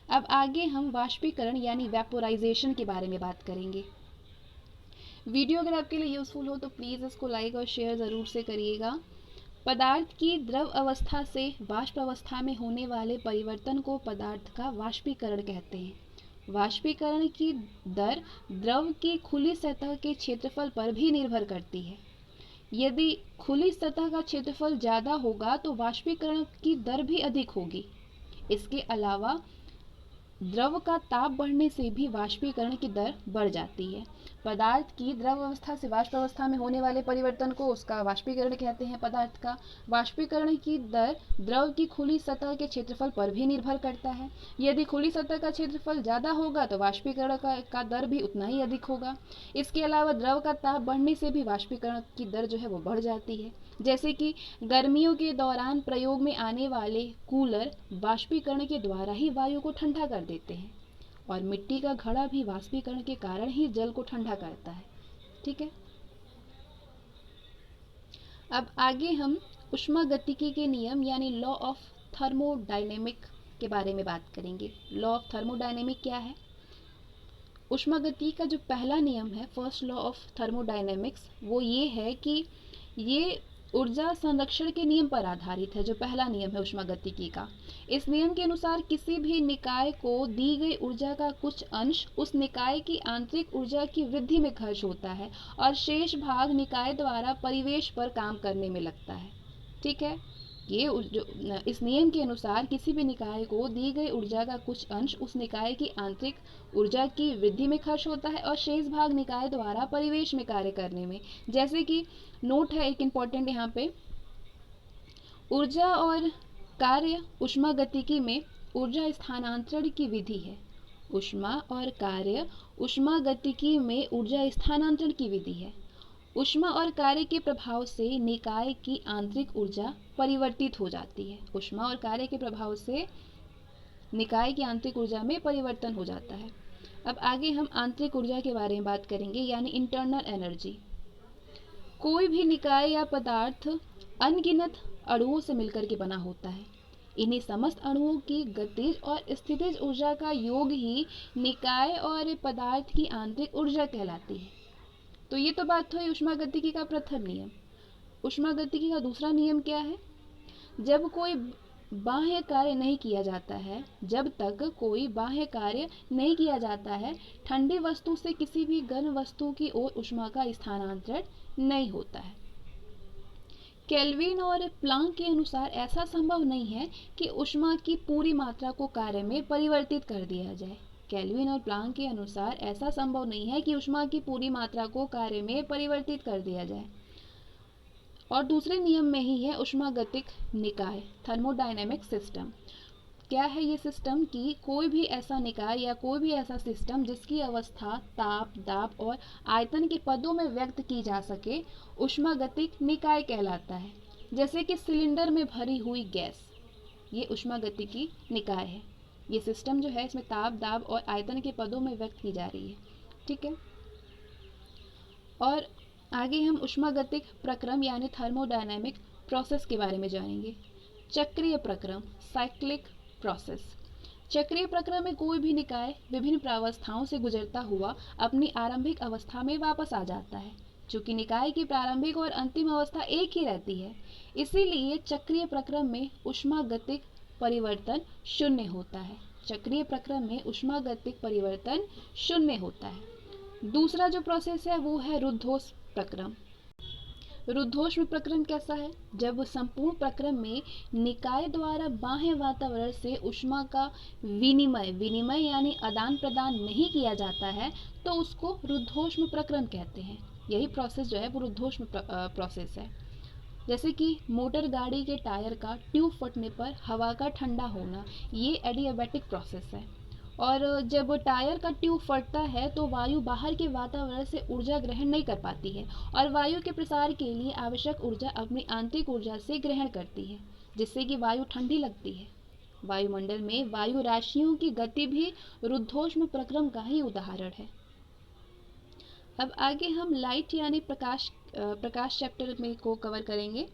अब आगे हम वाष्पीकरण यानी वेपोराइजेशन के बारे में बात करेंगे। वीडियो अगर आपके लिए यूजफुल हो तो प्लीज़ इसको लाइक और शेयर ज़रूर से करिएगा। पदार्थ की द्रव अवस्था से वाष्प अवस्था में होने वाले परिवर्तन को पदार्थ का वाष्पीकरण कहते हैं। वाष्पीकरण की दर द्रव की खुली सतह के क्षेत्रफल पर भी निर्भर करती है। यदि खुली सतह का क्षेत्रफल ज़्यादा होगा तो वाष्पीकरण की दर भी अधिक होगी। इसके अलावा द्रव का ताप बढ़ने से भी वाष्पीकरण की दर बढ़ जाती है। पदार्थ की द्रव अवस्था से वाष्प अवस्था में होने वाले परिवर्तन को उसका वाष्पीकरण कहते हैं पदार्थ का। वाष्पीकरण की दर द्रव की खुली सतह के क्षेत्रफल पर भी निर्भर करता है। यदि खुली सतह का क्षेत्रफल ज़्यादा होगा तो वाष्पीकरण का दर भी उतना ही अधिक होगा। इसके अलावा द्रव का ताप बढ़ने से भी वाष्पीकरण की दर जो है वो बढ़ जाती है। जैसे कि गर्मियों के दौरान प्रयोग में आने वाले कूलर वाष्पीकरण के द्वारा ही वायु को ठंडा कर देते हैं और मिट्टी का घड़ा भी वाष्पीकरण के कारण ही जल को ठंडा करता है। ठीक है। अब आगे हम ऊष्मागतिकी के नियम यानी लॉ ऑफ थर्मोडायनेमिक के बारे में बात करेंगे। लॉ ऑफ थर्मोडायनेमिक क्या है? ऊष्मागतिकी का जो पहला नियम है, फर्स्ट लॉ ऑफ थर्मोडायनेमिक्स, वो ये है कि ये ऊर्जा संरक्षण के नियम पर आधारित है। जो पहला नियम है ऊष्मागतिकी का, इस नियम के अनुसार किसी भी निकाय को दी गई ऊर्जा का कुछ अंश उस निकाय की आंतरिक ऊर्जा की वृद्धि में खर्च होता है और शेष भाग निकाय द्वारा परिवेश पर काम करने में लगता है। ठीक है, ये इस नियम के अनुसार किसी भी निकाय को दी गई ऊर्जा का कुछ अंश उस निकाय की आंतरिक ऊर्जा की वृद्धि में खर्च होता है और शेष भाग निकाय द्वारा परिवेश में कार्य करने में। जैसे कि नोट है एक इम्पॉर्टेंट यहाँ पे, ऊर्जा और कार्य ऊष्मागतिकी में ऊर्जा स्थानांतरण की विधि है। ऊष्मा और कार्य ऊष्मागतिकी में ऊर्जा स्थानांतरण की विधि है। ऊष्मा और कार्य के प्रभाव से निकाय की आंतरिक ऊर्जा परिवर्तित हो जाती है। ऊष्मा और कार्य के प्रभाव से निकाय की आंतरिक ऊर्जा में परिवर्तन हो जाता है। अब आगे हम आंतरिक ऊर्जा के बारे में बात करेंगे यानी इंटरनल एनर्जी। कोई भी निकाय या पदार्थ अनगिनत अणुओं से मिलकर के बना होता है। इन्हीं समस्त अणुओं की गतिज और स्थितिज ऊर्जा का योग ही निकाय और पदार्थ की आंतरिक ऊर्जा कहलाती है। तो ये तो बात हुई ऊष्मागतिकी का प्रथम नियम। ऊष्मागतिकी का दूसरा नियम क्या है? जब कोई बाह्य कार्य नहीं किया जाता है, जब तक कोई बाह्य कार्य नहीं किया जाता है, ठंडी वस्तु से किसी भी गर्म वस्तु की ओर ऊष्मा का स्थानांतरण नहीं होता है। केल्विन और प्लांक के अनुसार ऐसा संभव नहीं है कि ऊष्मा की पूरी मात्रा को कार्य में परिवर्तित कर दिया जाए। केल्विन और प्लांक के अनुसार ऐसा संभव नहीं है कि ऊष्मा की पूरी मात्रा को कार्य में परिवर्तित कर दिया जाए। और दूसरे नियम में ही है ऊष्मागतिक निकाय, थर्मोडायनेमिक सिस्टम। क्या है ये सिस्टम कि कोई भी ऐसा निकाय या कोई भी ऐसा सिस्टम जिसकी अवस्था ताप, दाब और आयतन के पदों में व्यक्त की जा सके ऊष्मागतिक निकाय कहलाता है। जैसे कि सिलेंडर में भरी हुई गैस, ये ऊष्मागतिकी निकाय है। ये सिस्टम जो है इसमें ताप, दाब और आयतन के पदों में व्यक्त की जा रही है। ठीक है, और आगे हम ऊष्मागतिक प्रक्रम यानी थर्मोडायनामिक प्रोसेस के बारे में जानेंगे। चक्रीय प्रक्रम, साइक्लिक प्रोसेस। चक्रीय प्रक्रम में कोई भी निकाय विभिन्न प्रावस्थाओं से गुजरता हुआ अपनी आरंभिक अवस्था में वापस आ जाता है। चूंकि निकाय की प्रारंभिक और अंतिम अवस्था एक ही रहती है, इसीलिए चक्रीय प्रक्रम में ऊष्मागतिक परिवर्तन शून्य होता है। चक्रीय प्रक्रम में ऊष्मागतिक परिवर्तन शून्य होता है। दूसरा जो प्रोसेस है वो है रुद्धोष्म प्रक्रम। रुद्धोष्म प्रक्रम कैसा है? जब संपूर्ण प्रक्रम में निकाय द्वारा बाह्य वातावरण से ऊष्मा का विनिमय यानी आदान प्रदान नहीं किया जाता है तो उसको रुद्धोष्म प्रक्रम कहते हैं। यही प्रोसेस जो है वो रुद्धोष्म प्रोसेस है। जैसे कि मोटर गाड़ी के टायर का ट्यूब फटने पर हवा का ठंडा होना, ये एडियाबैटिक प्रोसेस है। और जब टायर का ट्यूब फटता है तो वायु बाहर के वातावरण से ऊर्जा ग्रहण नहीं कर पाती है और वायु के प्रसार के लिए आवश्यक ऊर्जा अपनी आंतरिक ऊर्जा से ग्रहण करती है, जिससे कि वायु ठंडी लगती है। वायुमंडल में वायु राशियों की गति भी रुद्धोष्म प्रक्रम का ही उदाहरण है। अब आगे हम लाइट यानी प्रकाश चैप्टर में को कवर करेंगे।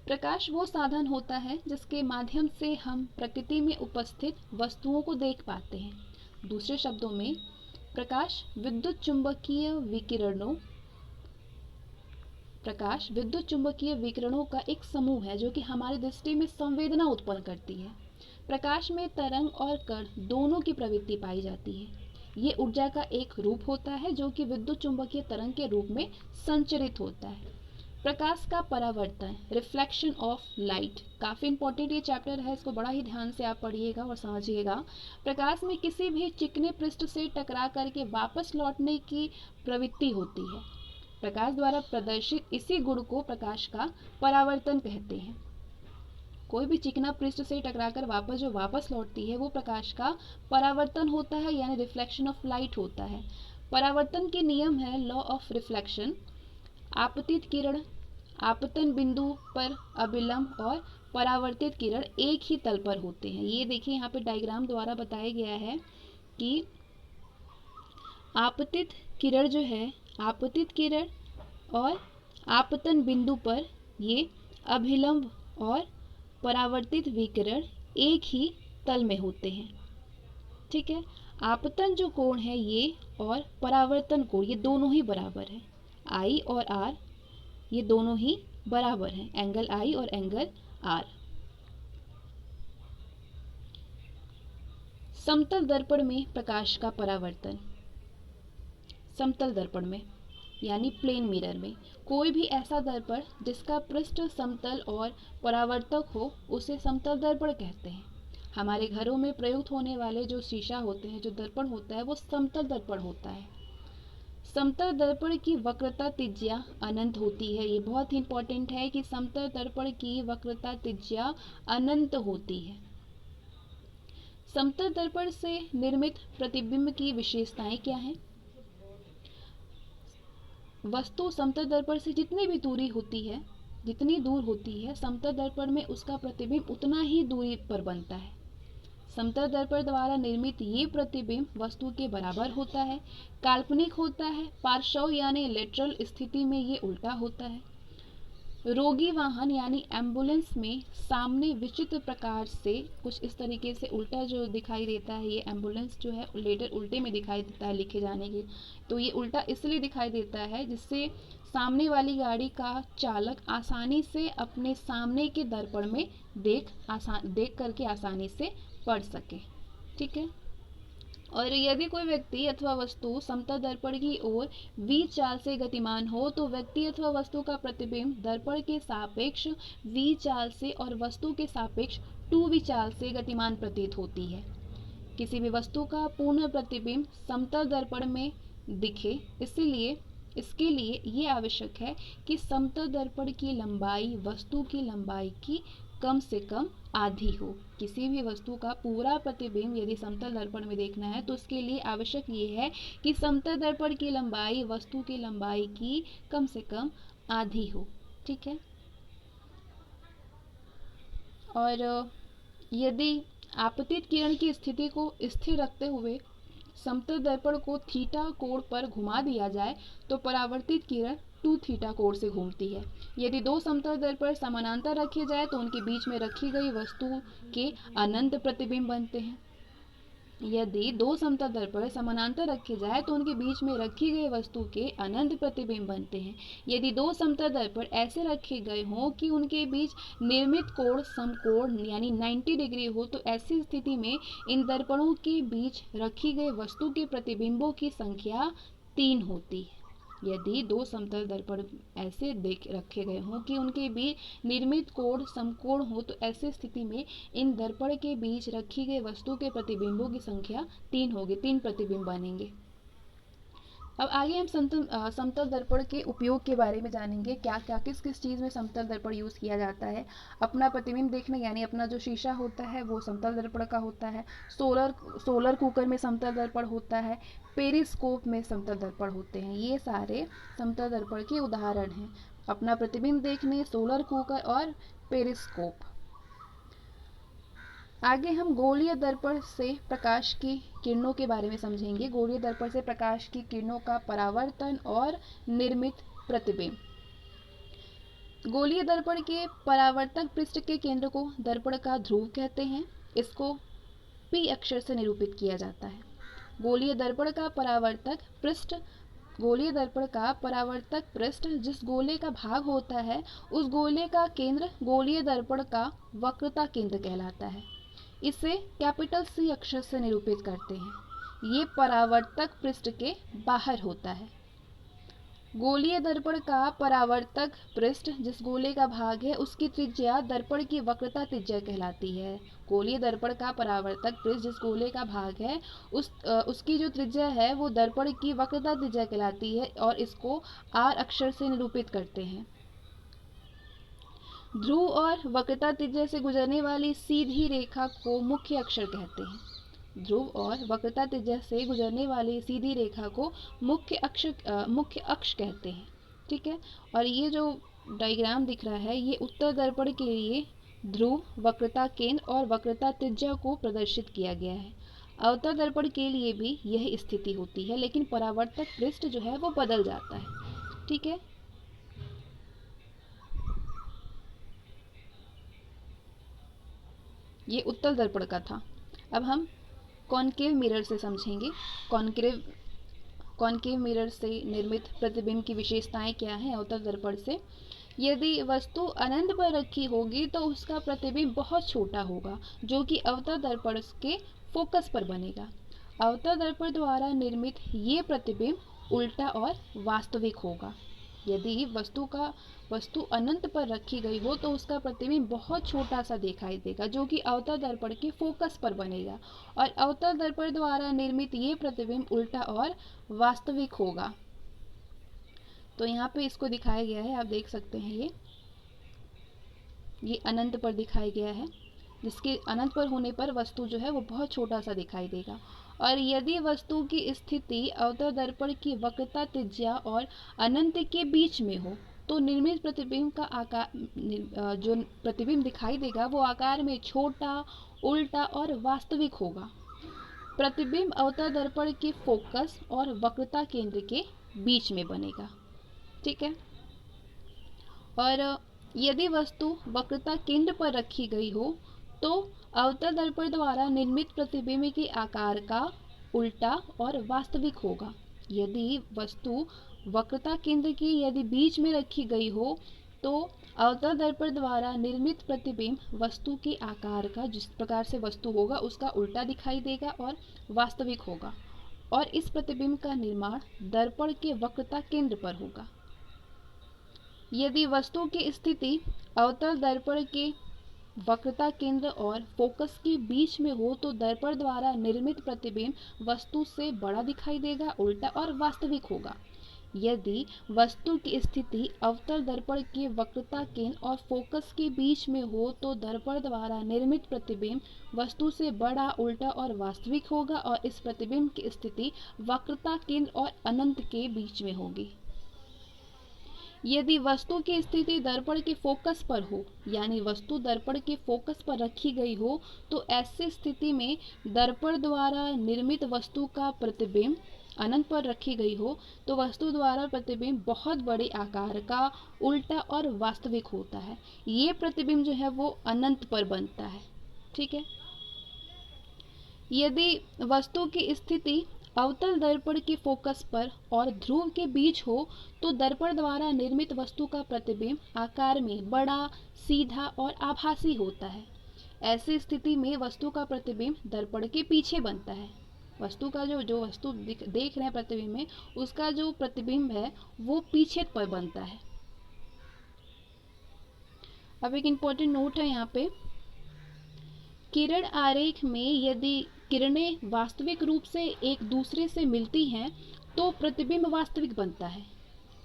प्रकाश वो साधन होता है जिसके माध्यम से हम प्रकृति में उपस्थित वस्तुओं को देख पाते हैं। दूसरे शब्दों में प्रकाश विद्युत चुंबकीय विकिरणों का एक समूह है जो कि हमारी दृष्टि में संवेदना उत्पन्न करती है। प्रकाश में तरंग और कण दोनों की प्रवृत्ति पाई जाती है। ये ऊर्जा का एक रूप होता है जो कि विद्युत चुंबकीय तरंग के रूप में संचरित होता है। प्रकाश का परावर्तन, रिफ्लेक्शन ऑफ लाइट, काफ़ी इंपॉर्टेंट ये चैप्टर है, इसको बड़ा ही ध्यान से आप पढ़िएगा और समझिएगा। प्रकाश में किसी भी चिकने पृष्ठ से टकरा करके वापस लौटने की प्रवृत्ति होती है। प्रकाश द्वारा प्रदर्शित इसी गुण को प्रकाश का परावर्तन कहते हैं। कोई भी चिकना पृष्ठ से टकराकर वापस लौटती है वो प्रकाश का परावर्तन होता है, यानी रिफ्लेक्शन ऑफ लाइट होता है। परावर्तन के नियम है लॉ ऑफ रिफ्लेक्शन। आपतित किरण आपतन बिंदु पर अभिलंब और परावर्तित किरण एक ही तल पर होते हैं। ये देखिए यहाँ पे डायग्राम द्वारा बताया गया है कि आपतित किरण जो है, आपतित किरण और आपतन बिंदु पर ये अभिलंब और परावर्तित विकिरण एक ही तल में होते हैं। ठीक है, आपतन जो कोण है ये और परावर्तन कोण ये दोनों ही बराबर है। आई और आर ये दोनों ही बराबर हैं, एंगल आई और एंगल आर। समतल दर्पण में प्रकाश का परावर्तन, समतल दर्पण में यानी प्लेन मिरर में कोई भी ऐसा दर्पण जिसका पृष्ठ समतल और परावर्तक हो उसे समतल दर्पण कहते हैं। हमारे घरों में प्रयुक्त होने वाले जो शीशा होते हैं, जो दर्पण होता है वो समतल दर्पण होता है। समतल दर्पण की वक्रता त्रिज्या अनंत होती है। ये बहुत ही इंपॉर्टेंट है कि समतल दर्पण की वक्रता त्रिज्या अनंत होती है। समतल दर्पण से निर्मित प्रतिबिंब की विशेषताएं क्या हैं? वस्तु समतल दर्पण से जितनी भी दूरी होती है, जितनी दूर होती है, समतल दर्पण में उसका प्रतिबिंब उतना ही दूरी पर बनता है। समतल दर्पण द्वारा निर्मित ये प्रतिबिंब वस्तु के बराबर होता है, काल्पनिक होता है। पार्श्व यानी लेटरल स्थिति में ये उल्टा होता है। रोगी वाहन यानी एम्बुलेंस में सामने विचित्र प्रकार से कुछ इस तरीके से उल्टा जो दिखाई देता है, ये एम्बुलेंस जो है लेटर उल्टे में दिखाई देता है लिखे जाने के, तो ये उल्टा इसलिए दिखाई देता है जिससे सामने वाली गाड़ी का चालक आसानी से अपने सामने के दर्पण में देख करके आसानी से पढ़ सके। ठीक है, और यदि कोई व्यक्ति अथवा वस्तु समतल दर्पण की ओर v चाल से गतिमान हो तो व्यक्ति अथवा वस्तु का प्रतिबिंब दर्पण के सापेक्ष v चाल से और वस्तु के सापेक्ष 2v चाल से गतिमान प्रतीत होती है। किसी भी वस्तु का पूर्ण प्रतिबिंब समतल दर्पण में दिखे, इसके लिए ये आवश्यक है कि समतल दर्पण की लंबाई वस्तु की लंबाई की कम से कम आधी हो। किसी भी वस्तु का पूरा प्रतिबिंब यदि समतल दर्पण में देखना है तो उसके लिए आवश्यक ये है कि समतल दर्पण की लंबाई वस्तु की लंबाई की कम से कम आधी हो। ठीक है। और यदि आपतित किरण की स्थिति को स्थिर रखते हुए समतल दर्पण को थीटा कोण पर घुमा दिया जाए तो परावर्तित किरण 2 थीटा कोण से घूमती है। यदि दो समतल दर्पण समानांतर रखे जाए तो उनके बीच में रखी गई वस्तु के अनंत प्रतिबिंब बनते हैं। यदि दो समतल दर्पण समानांतर रखे जाए तो उनके बीच में रखी गई वस्तु के अनंत प्रतिबिंब बनते हैं। यदि दो समतल दर्पण ऐसे रखे गए हों कि उनके बीच निर्मित कोण समकोण यानी 90 डिग्री हो तो ऐसी स्थिति में इन दर्पणों के बीच रखी गई वस्तु के प्रतिबिंबों की संख्या 3 होती है। यदि दो समतल दर्पण ऐसे देख रखे गए हों कि उनके बीच निर्मित कोण समकोण हो तो ऐसी स्थिति में इन दर्पण के बीच रखी गई वस्तु के प्रतिबिंबों की संख्या 3 होगी, 3 प्रतिबिंब बनेंगे। अब आगे हम समतल दर्पण के उपयोग के बारे में जानेंगे। क्या क्या किस किस चीज़ में समतल दर्पण यूज़ किया जाता है। अपना प्रतिबिंब देखने यानी अपना जो शीशा होता है वो समतल दर्पण का होता है। सोलर कुकर में समतल दर्पण होता है। पेरिस्कोप में समतल दर्पण होते हैं। ये सारे समतल दर्पण के उदाहरण हैं। अपना प्रतिबिंब देखने, सोलर कुकर और पेरिस्कोप। आगे हम गोलीय दर्पण से प्रकाश की किरणों के बारे में समझेंगे। गोलीय दर्पण से प्रकाश की किरणों का परावर्तन और निर्मित प्रतिबिंब। गोलीय दर्पण के परावर्तक पृष्ठ के केंद्र को दर्पण का ध्रुव कहते हैं। इसको P अक्षर से निरूपित किया जाता है। गोलीय दर्पण का परावर्तक पृष्ठ जिस गोले का भाग होता है उस गोले का केंद्र गोलीय दर्पण का वक्रता केंद्र कहलाता है। इसे कैपिटल C अक्षर से निरूपित करते हैं। ये परावर्तक पृष्ठ के बाहर होता है। गोलीय दर्पण का परावर्तक पृष्ठ जिस गोले का भाग है उसकी त्रिज्या दर्पण की वक्रता त्रिज्या कहलाती है। गोलीय दर्पण का परावर्तक पृष्ठ जिस गोले का भाग है उसकी जो त्रिज्या है वो दर्पण की वक्रता त्रिज्या कहलाती है और इसको R अक्षर से निरूपित करते हैं। ध्रुव और वक्रता त्रिज्या से गुजरने वाली सीधी रेखा को मुख्य अक्षर कहते हैं। ध्रुव और वक्रता त्रिज्या से गुजरने वाली सीधी रेखा को मुख्य अक्ष कहते हैं। ठीक है। और ये जो डायग्राम दिख रहा है ये उत्तर दर्पण के लिए ध्रुव, वक्रता केंद्र और वक्रता त्रिज्या को प्रदर्शित किया गया है। अवतल दर्पण के लिए भी यह स्थिति होती है लेकिन परावर्तक पृष्ठ जो है वो बदल जाता है। ठीक है। ये उत्तल दर्पण का था। अब हम कॉनकेव मिरर से समझेंगे। कॉनकेव मिरर से निर्मित प्रतिबिंब की विशेषताएं क्या हैं अवतल दर्पण से। यदि वस्तु अनंत पर रखी होगी तो उसका प्रतिबिंब बहुत छोटा होगा जो कि अवतल दर्पण के फोकस पर बनेगा। अवतल दर्पण द्वारा निर्मित ये प्रतिबिंब उल्टा और वास्तविक होगा। यदि वस्तु अनंत पर रखी गई हो तो उसका प्रतिबिंब बहुत छोटा सा दिखाई देगा जो कि अवतल दर्पण के फोकस पर बनेगा और अवतल दर्पण द्वारा निर्मित ये प्रतिबिंब उल्टा और वास्तविक होगा। तो यहाँ पे इसको दिखाया गया है, आप देख सकते हैं ये अनंत पर दिखाया गया है जिसके अनंत पर होने पर वस्तु जो है वो बहुत छोटा सा दिखाई देगा। और यदि वस्तु की स्थिति अवतल दर्पण की वक्रता त्रिज्या और अनंत के बीच में हो तो निर्मित प्रतिबिंब का आकार जो प्रतिबिंब दिखाई देगा वो आकार में छोटा, उल्टा और वास्तविक होगा। प्रतिबिंब अवतल दर्पण के फोकस और वक्रता केंद्र के बीच में बनेगा। ठीक है। और यदि वस्तु वक्रता केंद्र पर रखी गई हो तो अवतल दर्पण द्वारा निर्मित प्रतिबिंब के आकार का उल्टा और वास्तविक होगा। यदि वस्तु वक्रता केंद्र के यदि बीच में रखी गई हो तो अवतल दर्पण द्वारा निर्मित प्रतिबिंब वस्तु के आकार का जिस प्रकार से वस्तु होगा उसका उल्टा दिखाई देगा और वास्तविक होगा और इस प्रतिबिंब का निर्माण दर्पण के वक्रता केंद्र पर होगा। यदि वस्तु की स्थिति अवतल दर्पण के वक्रता केंद्र और फोकस के बीच में हो तो दर्पण द्वारा निर्मित प्रतिबिंब वस्तु से बड़ा दिखाई देगा, उल्टा और वास्तविक होगा। यदि वस्तु की स्थिति अवतल दर्पण के वक्रता केंद्र और फोकस के बीच में हो तो दर्पण द्वारा निर्मित प्रतिबिंब वस्तु से बड़ा, उल्टा और वास्तविक होगा और इस प्रतिबिंब की स्थिति वक्रता केंद्र और अनंत के बीच में होगी। यदि वस्तु की स्थिति दर्पण के फोकस पर हो, यानी वस्तु दर्पण के फोकस पर रखी गई हो, तो ऐसी स्थिति में दर्पण द्वारा निर्मित वस्तु का प्रतिबिंब अनंत पर रखी गई हो तो वस्तु द्वारा प्रतिबिंब बहुत बड़े आकार का, उल्टा और वास्तविक होता है। ये प्रतिबिंब जो है वो अनंत पर बनता है। ठीक है। यदि वस्तु की स्थिति अवतल दर्पण के फोकस पर और ध्रुव के बीच हो तो दर्पण द्वारा निर्मित वस्तु का प्रतिबिंब आकार में बड़ा, सीधा और आभासी होता है। ऐसी स्थिति में वस्तु का प्रतिबिंब दर्पण के पीछे बनता है। वस्तु का जो वस्तु देख रहे हैं प्रतिबिंब में, उसका जो प्रतिबिंब है वो पीछे पर बनता है। अब एक इम्पोर्टेंट नोट है यहाँ पे, किरण आरेख में यदि किरणें वास्तविक रूप से एक दूसरे से मिलती हैं तो प्रतिबिंब वास्तविक बनता है,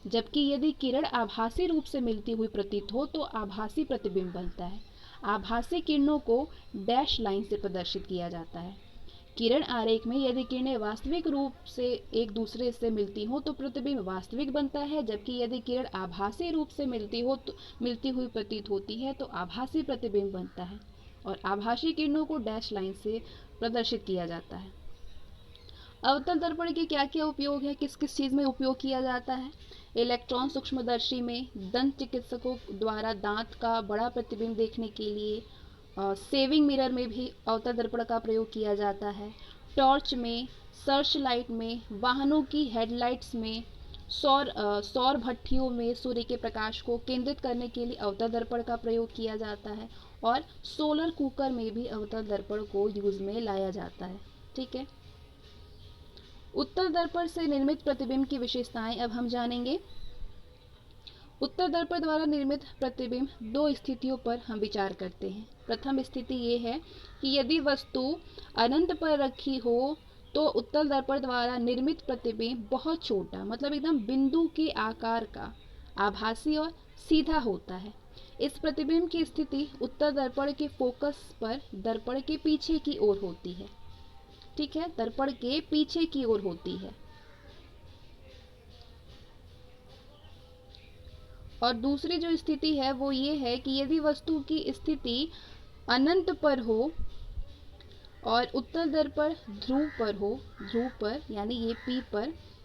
जबकि यदि किरण आभासी रूप से मिलती हुई प्रतीत हो तो आभासी प्रतिबिंब बनता है। आभासी किरणों को डैश लाइन से प्रदर्शित किया जाता है। किरण आरेख में यदि किरणें वास्तविक रूप से एक दूसरे से मिलती हो तो प्रतिबिंब वास्तविक बनता है, जबकि यदि किरण आभासी रूप से मिलती हुई प्रतीत होती है तो आभासी प्रतिबिंब बनता है और आभासी किरणों को डैश लाइन से प्रदर्शित किया जाता है। अवतल दर्पण के क्या क्या उपयोग है, किस किस चीज़ में उपयोग किया जाता है? इलेक्ट्रॉन सूक्ष्मदर्शी में, दंत चिकित्सकों द्वारा दांत का बड़ा प्रतिबिंब देखने के लिए, सेविंग मिरर में भी अवतल दर्पण का प्रयोग किया जाता है, टॉर्च में, सर्च लाइट में, वाहनों की हेडलाइट्स में, सौर भट्टियों में सूर्य के प्रकाश को केंद्रित करने के लिए अवतल दर्पण का प्रयोग किया जाता है और सोलर कुकर में भी अवतल दर्पण को यूज में लाया जाता है। ठीक है। उत्तल दर्पण से निर्मित प्रतिबिंब की विशेषताएं अब हम जानेंगे। उत्तल दर्पण द्वारा निर्मित प्रतिबिंब दो स्थितियों पर हम विचार करते हैं। प्रथम स्थिति ये है कि यदि वस्तु अनंत पर रखी हो तो उत्तल दर्पण द्वारा निर्मित प्रतिबिंब बहुत छोटा, मतलब एकदम बिंदु के आकार का, आभासी और सीधा होता है। इस प्रतिबिंब की स्थिति उत्तल दर्पण के फोकस पर दर्पण के पीछे की ओर होती है। ठीक है, दर्पण के पीछे की ओर होती है। और दूसरी जो स्थिति है वो ये है कि यदि वस्तु की स्थिति अनंत पर हो और उत्तल दर्पण ध्रुव पर यानी ये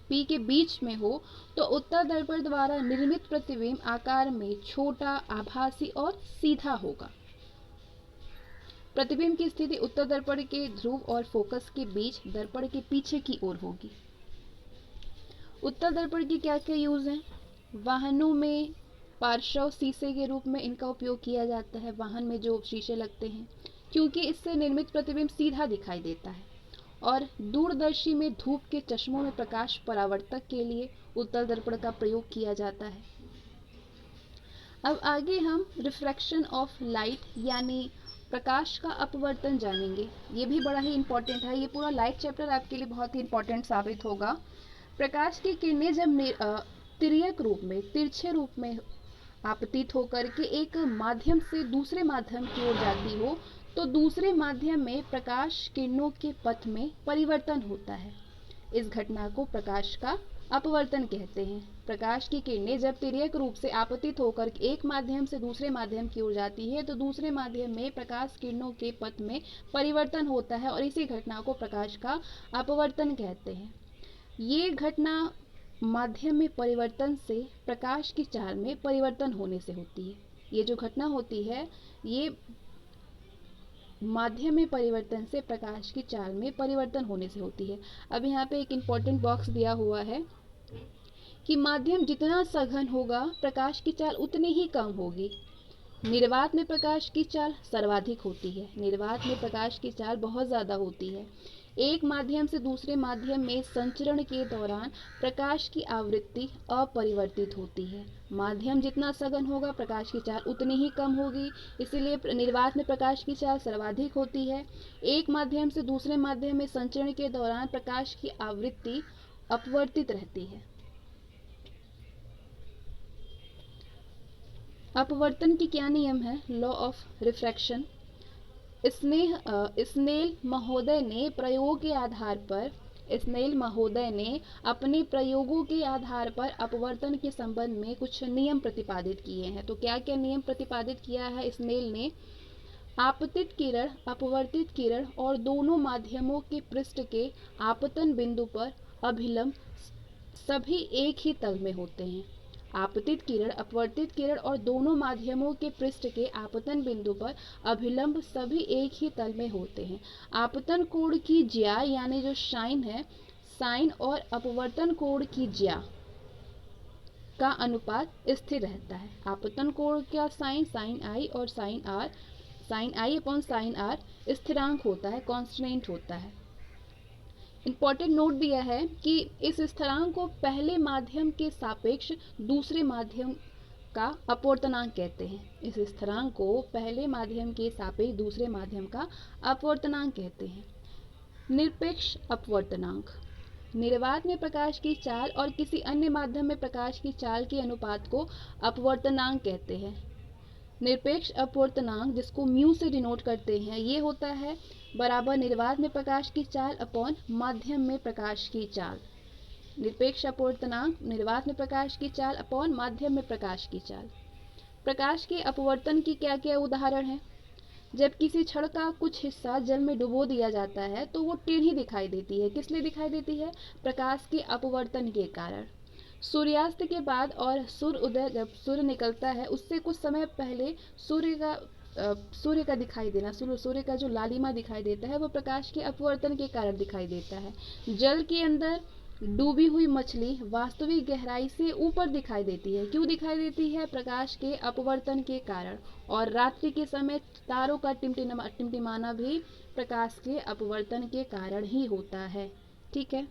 P के बीच में हो तो उत्तल दर्पण द्वारा निर्मित प्रतिबिंब आकार में छोटा, आभासी और सीधा होगा। प्रतिबिंब की स्थिति उत्तल दर्पण के ध्रुव और फोकस के बीच दर्पण के पीछे की ओर होगी। उत्तल दर्पण की क्या क्या यूज हैं? वाहनों में पार्श्व शीशे के रूप में इनका उपयोग किया जाता है। वाहन में जो शीशे लगते हैं, क्योंकि इससे निर्मित प्रतिबिंब सीधा दिखाई देता है। और दूरदर्शी में धूप के चश्मों में प्रकाश परावर्तक के लिए उत्तल दर्पण का प्रयोग किया जाता है। अब आगे हम रिफ्रैक्शन ऑफ लाइट यानी प्रकाश का अपवर्तन जानेंगे। ये भी बड़ा ही इंपॉर्टेंट है। ये पूरा लाइट चैप्टर आपके लिए बहुत ही इंपॉर्टेंट साबित होगा। प्रकाश की किरणें जब तिर्यक रूप में, तिरछे रूप में आपतित होकर के एक माध्यम से दूसरे माध्यम की ओर जाती हो तो दूसरे माध्यम में प्रकाश किरणों के पथ में परिवर्तन होता है। इस घटना को प्रकाश का अपवर्तन कहते हैं। प्रकाश की किरणें जब तिर्यक रूप से आपतित होकर एक माध्यम से दूसरे माध्यम की ओर जाती है तो दूसरे माध्यम में प्रकाश किरणों के पथ में परिवर्तन होता है और इसी घटना को प्रकाश का अपवर्तन कहते हैं। ये घटना माध्यम में परिवर्तन से प्रकाश की चाल में परिवर्तन होने से होती है। ये जो घटना होती है ये माध्यम में परिवर्तन से प्रकाश की चाल में परिवर्तन होने से होती है। अब यहाँ पे एक इम्पोर्टेंट बॉक्स दिया हुआ है कि माध्यम जितना सघन होगा प्रकाश की चाल उतनी ही कम होगी। निर्वात में प्रकाश की चाल सर्वाधिक होती है। निर्वात में प्रकाश की चाल बहुत ज़्यादा होती है। एक माध्यम से दूसरे माध्यम में संचरण के दौरान प्रकाश की आवृत्ति अपरिवर्तित होती है। माध्यम जितना सघन होगा प्रकाश की चाल उतनी ही कम होगी, इसीलिए निर्वात में प्रकाश की चाल सर्वाधिक होती है। एक माध्यम से दूसरे माध्यम में संचरण के दौरान प्रकाश की आवृत्ति अपवर्तित रहती है। अपवर्तन के क्या नियम है? Law of refraction. स्नेल महोदय ने प्रयोग के आधार पर स्नेल महोदय ने अपने प्रयोगों के आधार पर अपवर्तन के संबंध में कुछ नियम प्रतिपादित किए हैं। तो क्या क्या नियम प्रतिपादित किया है स्नेल ने? आपतित किरण, अपवर्तित किरण और दोनों माध्यमों के पृष्ठ के आपतन बिंदु पर अभिलंब सभी एक ही तल में होते हैं। आपतित किरण, अपवर्तित किरण और दोनों माध्यमों के पृष्ठ के आपतन बिंदु पर अभिलंब सभी एक ही तल में होते हैं। आपतन कोण की ज्या यानी जो साइन है, साइन और अपवर्तन कोण की ज्या का अनुपात स्थिर रहता है। आपतन कोण का साइन, साइन आई और sine r, sine i upon sine r स्थिरांक होता है, कांस्टेंट होता है। इंपॉर्टेंट नोट दिया है कि इस स्थिरांक को पहले माध्यम के सापेक्ष दूसरे माध्यम का अपवर्तनांक कहते हैं। इस स्थिरांक को पहले माध्यम के सापेक्ष दूसरे माध्यम का अपवर्तनांक कहते हैं। निरपेक्ष अपवर्तनांक, निर्वात में प्रकाश की चाल और किसी अन्य माध्यम में प्रकाश की चाल के अनुपात को अपवर्तनांक कहते हैं। निरपेक्ष अपवर्तनांक, जिसको म्यू से डिनोट करते हैं, ये होता है बराबर निर्वात में प्रकाश की चाल अपॉन माध्यम में प्रकाश की चाल। निरपेक्ष अपवर्तनांक निर्वात में प्रकाश की चाल अपॉन माध्यम में प्रकाश की चाल। प्रकाश के अपवर्तन की क्या क्या उदाहरण हैं? जब किसी छड़ का कुछ हिस्सा जल में डुबो दिया जाता है तो वो टेढ़ी दिखाई देती है। किस लिए दिखाई देती है? प्रकाश के अपवर्तन के कारण। सूर्यास्त के बाद और सूर्य उदय, जब सूर्य निकलता है उससे कुछ समय पहले सूर्य का दिखाई देना, सूर्य का जो लालिमा दिखाई देता है वो प्रकाश के अपवर्तन के कारण दिखाई देता है। जल के अंदर डूबी हुई मछली वास्तविक गहराई से ऊपर दिखाई देती है। क्यों दिखाई देती है? प्रकाश के अपवर्तन के कारण। और रात्रि के समय तारों का टिमटिमाना भी प्रकाश के अपवर्तन के कारण ही होता है। ठीक है,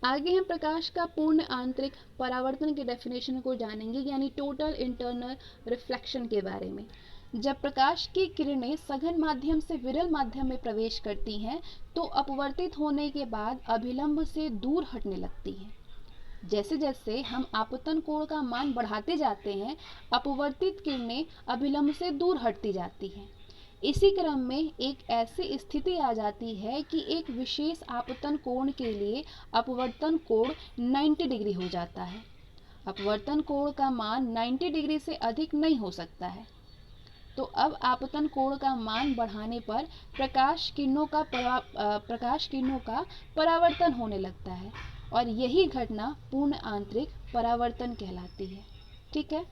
आगे हम प्रकाश का पूर्ण आंतरिक परावर्तन के डेफिनेशन को जानेंगे, यानी टोटल इंटरनल रिफ्लेक्शन के बारे में। जब प्रकाश की किरणें सघन माध्यम से विरल माध्यम में प्रवेश करती हैं तो अपवर्तित होने के बाद अभिलंब से दूर हटने लगती हैं। जैसे जैसे हम आपतन कोण का मान बढ़ाते जाते हैं, अपवर्तित किरणें अभिलंब से दूर हटती जाती हैं। इसी क्रम में एक ऐसी स्थिति आ जाती है कि एक विशेष आपतन कोण के लिए अपवर्तन कोण 90 डिग्री हो जाता है। अपवर्तन कोण का मान 90 डिग्री से अधिक नहीं हो सकता है। तो अब आपतन कोण का मान बढ़ाने पर प्रकाश किरणों का परावर्तन होने लगता है और यही घटना पूर्ण आंतरिक परावर्तन कहलाती है। ठीक है,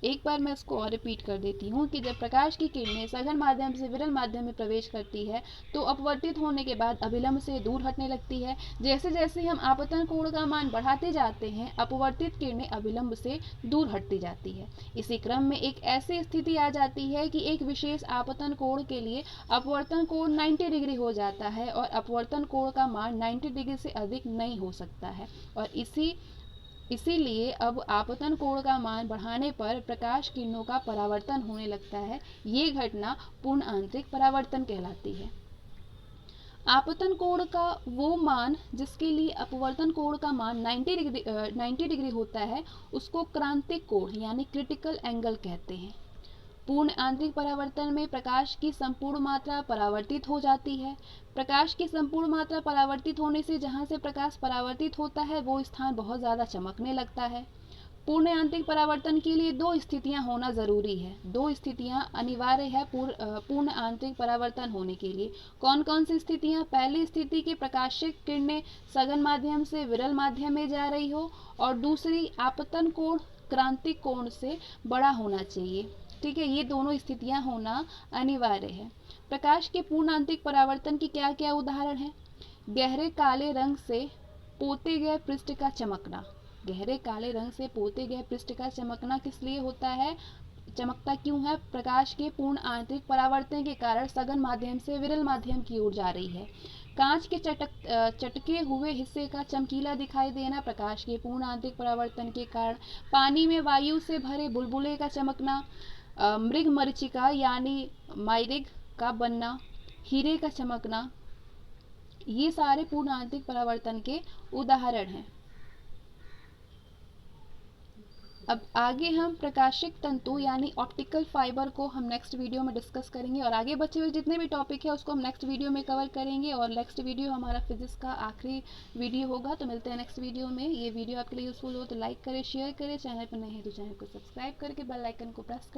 एक बार मैं इसको और रिपीट कर देती हूँ कि जब प्रकाश की किरणें सघन माध्यम से विरल माध्यम में प्रवेश करती है तो अपवर्तित होने के बाद अभिलंब से दूर हटने लगती है। जैसे जैसे हम आपतन कोण का मान बढ़ाते जाते हैं, अपवर्तित किरणें अभिलंब से दूर हटती जाती है। इसी क्रम में एक ऐसी स्थिति आ जाती है कि एक विशेष आपतन कोण के लिए अपवर्तन कोण 90 डिग्री हो जाता है और अपवर्तन कोण का मान 90 डिग्री से अधिक नहीं हो सकता है। और इसीलिए अब आपतन कोण का मान बढ़ाने पर प्रकाश किरणों का परावर्तन होने लगता है। ये घटना पूर्ण आंतरिक परावर्तन कहलाती है। आपतन कोण का वो मान जिसके लिए अपवर्तन कोण का मान 90 डिग्री होता है उसको क्रांतिक कोण यानी क्रिटिकल एंगल कहते हैं। पूर्ण आंतरिक परावर्तन में प्रकाश की संपूर्ण मात्रा परावर्तित हो जाती है। प्रकाश की संपूर्ण मात्रा परावर्तित होने से जहाँ से प्रकाश परावर्तित होता है वो स्थान बहुत ज़्यादा चमकने लगता है। पूर्ण आंतरिक परावर्तन के लिए दो स्थितियां होना ज़रूरी है, दो स्थितियां अनिवार्य है पूर्ण आंतरिक परावर्तन होने के लिए। कौन कौन सी स्थितियां? पहली स्थिति की प्रकाशित किरणें सघन माध्यम से विरल माध्यम में जा रही हो और दूसरी आपतन कोण क्रांतिक कोण से बड़ा होना चाहिए। ठीक है, ये दोनों स्थितियां होना अनिवार्य है। प्रकाश के पूर्ण आंतरिक परावर्तन की क्या क्या उदाहरण है? गहरे काले रंग से पोते गए पृष्ठ का चमकना। गहरे काले रंग से पोते गए पृष्ठ का चमकना किस लिए होता है? चमकता क्यों है? प्रकाश के पूर्ण आंतरिक परावर्तन के कारण सघन माध्यम से विरल माध्यम की ओर जा रही है। कांच के चटके हुए हिस्से का चमकीला दिखाई देना प्रकाश के पूर्ण आंतरिक परावर्तन के कारण। पानी में वायु से भरे बुलबुले का चमकना, मृग मरीचिका यानी माइरिग का बनना, हीरे का चमकना, ये सारे पूर्ण आंतरिक परावर्तन के उदाहरण हैं। अब आगे हम प्रकाशिक तंतु यानी ऑप्टिकल फाइबर को हम नेक्स्ट वीडियो में डिस्कस करेंगे, और आगे बचे हुए जितने भी टॉपिक है उसको हम नेक्स्ट वीडियो में कवर करेंगे, और नेक्स्ट वीडियो हमारा फिजिक्स का आखिरी वीडियो होगा। तो मिलते हैं नेक्स्ट वीडियो में। ये वीडियो आपके लिए यूजफुल हो तो लाइक करें, शेयर करें, चैनल पर नए हैं तो चैनल को सब्सक्राइब करके बेल आइकन को प्रेस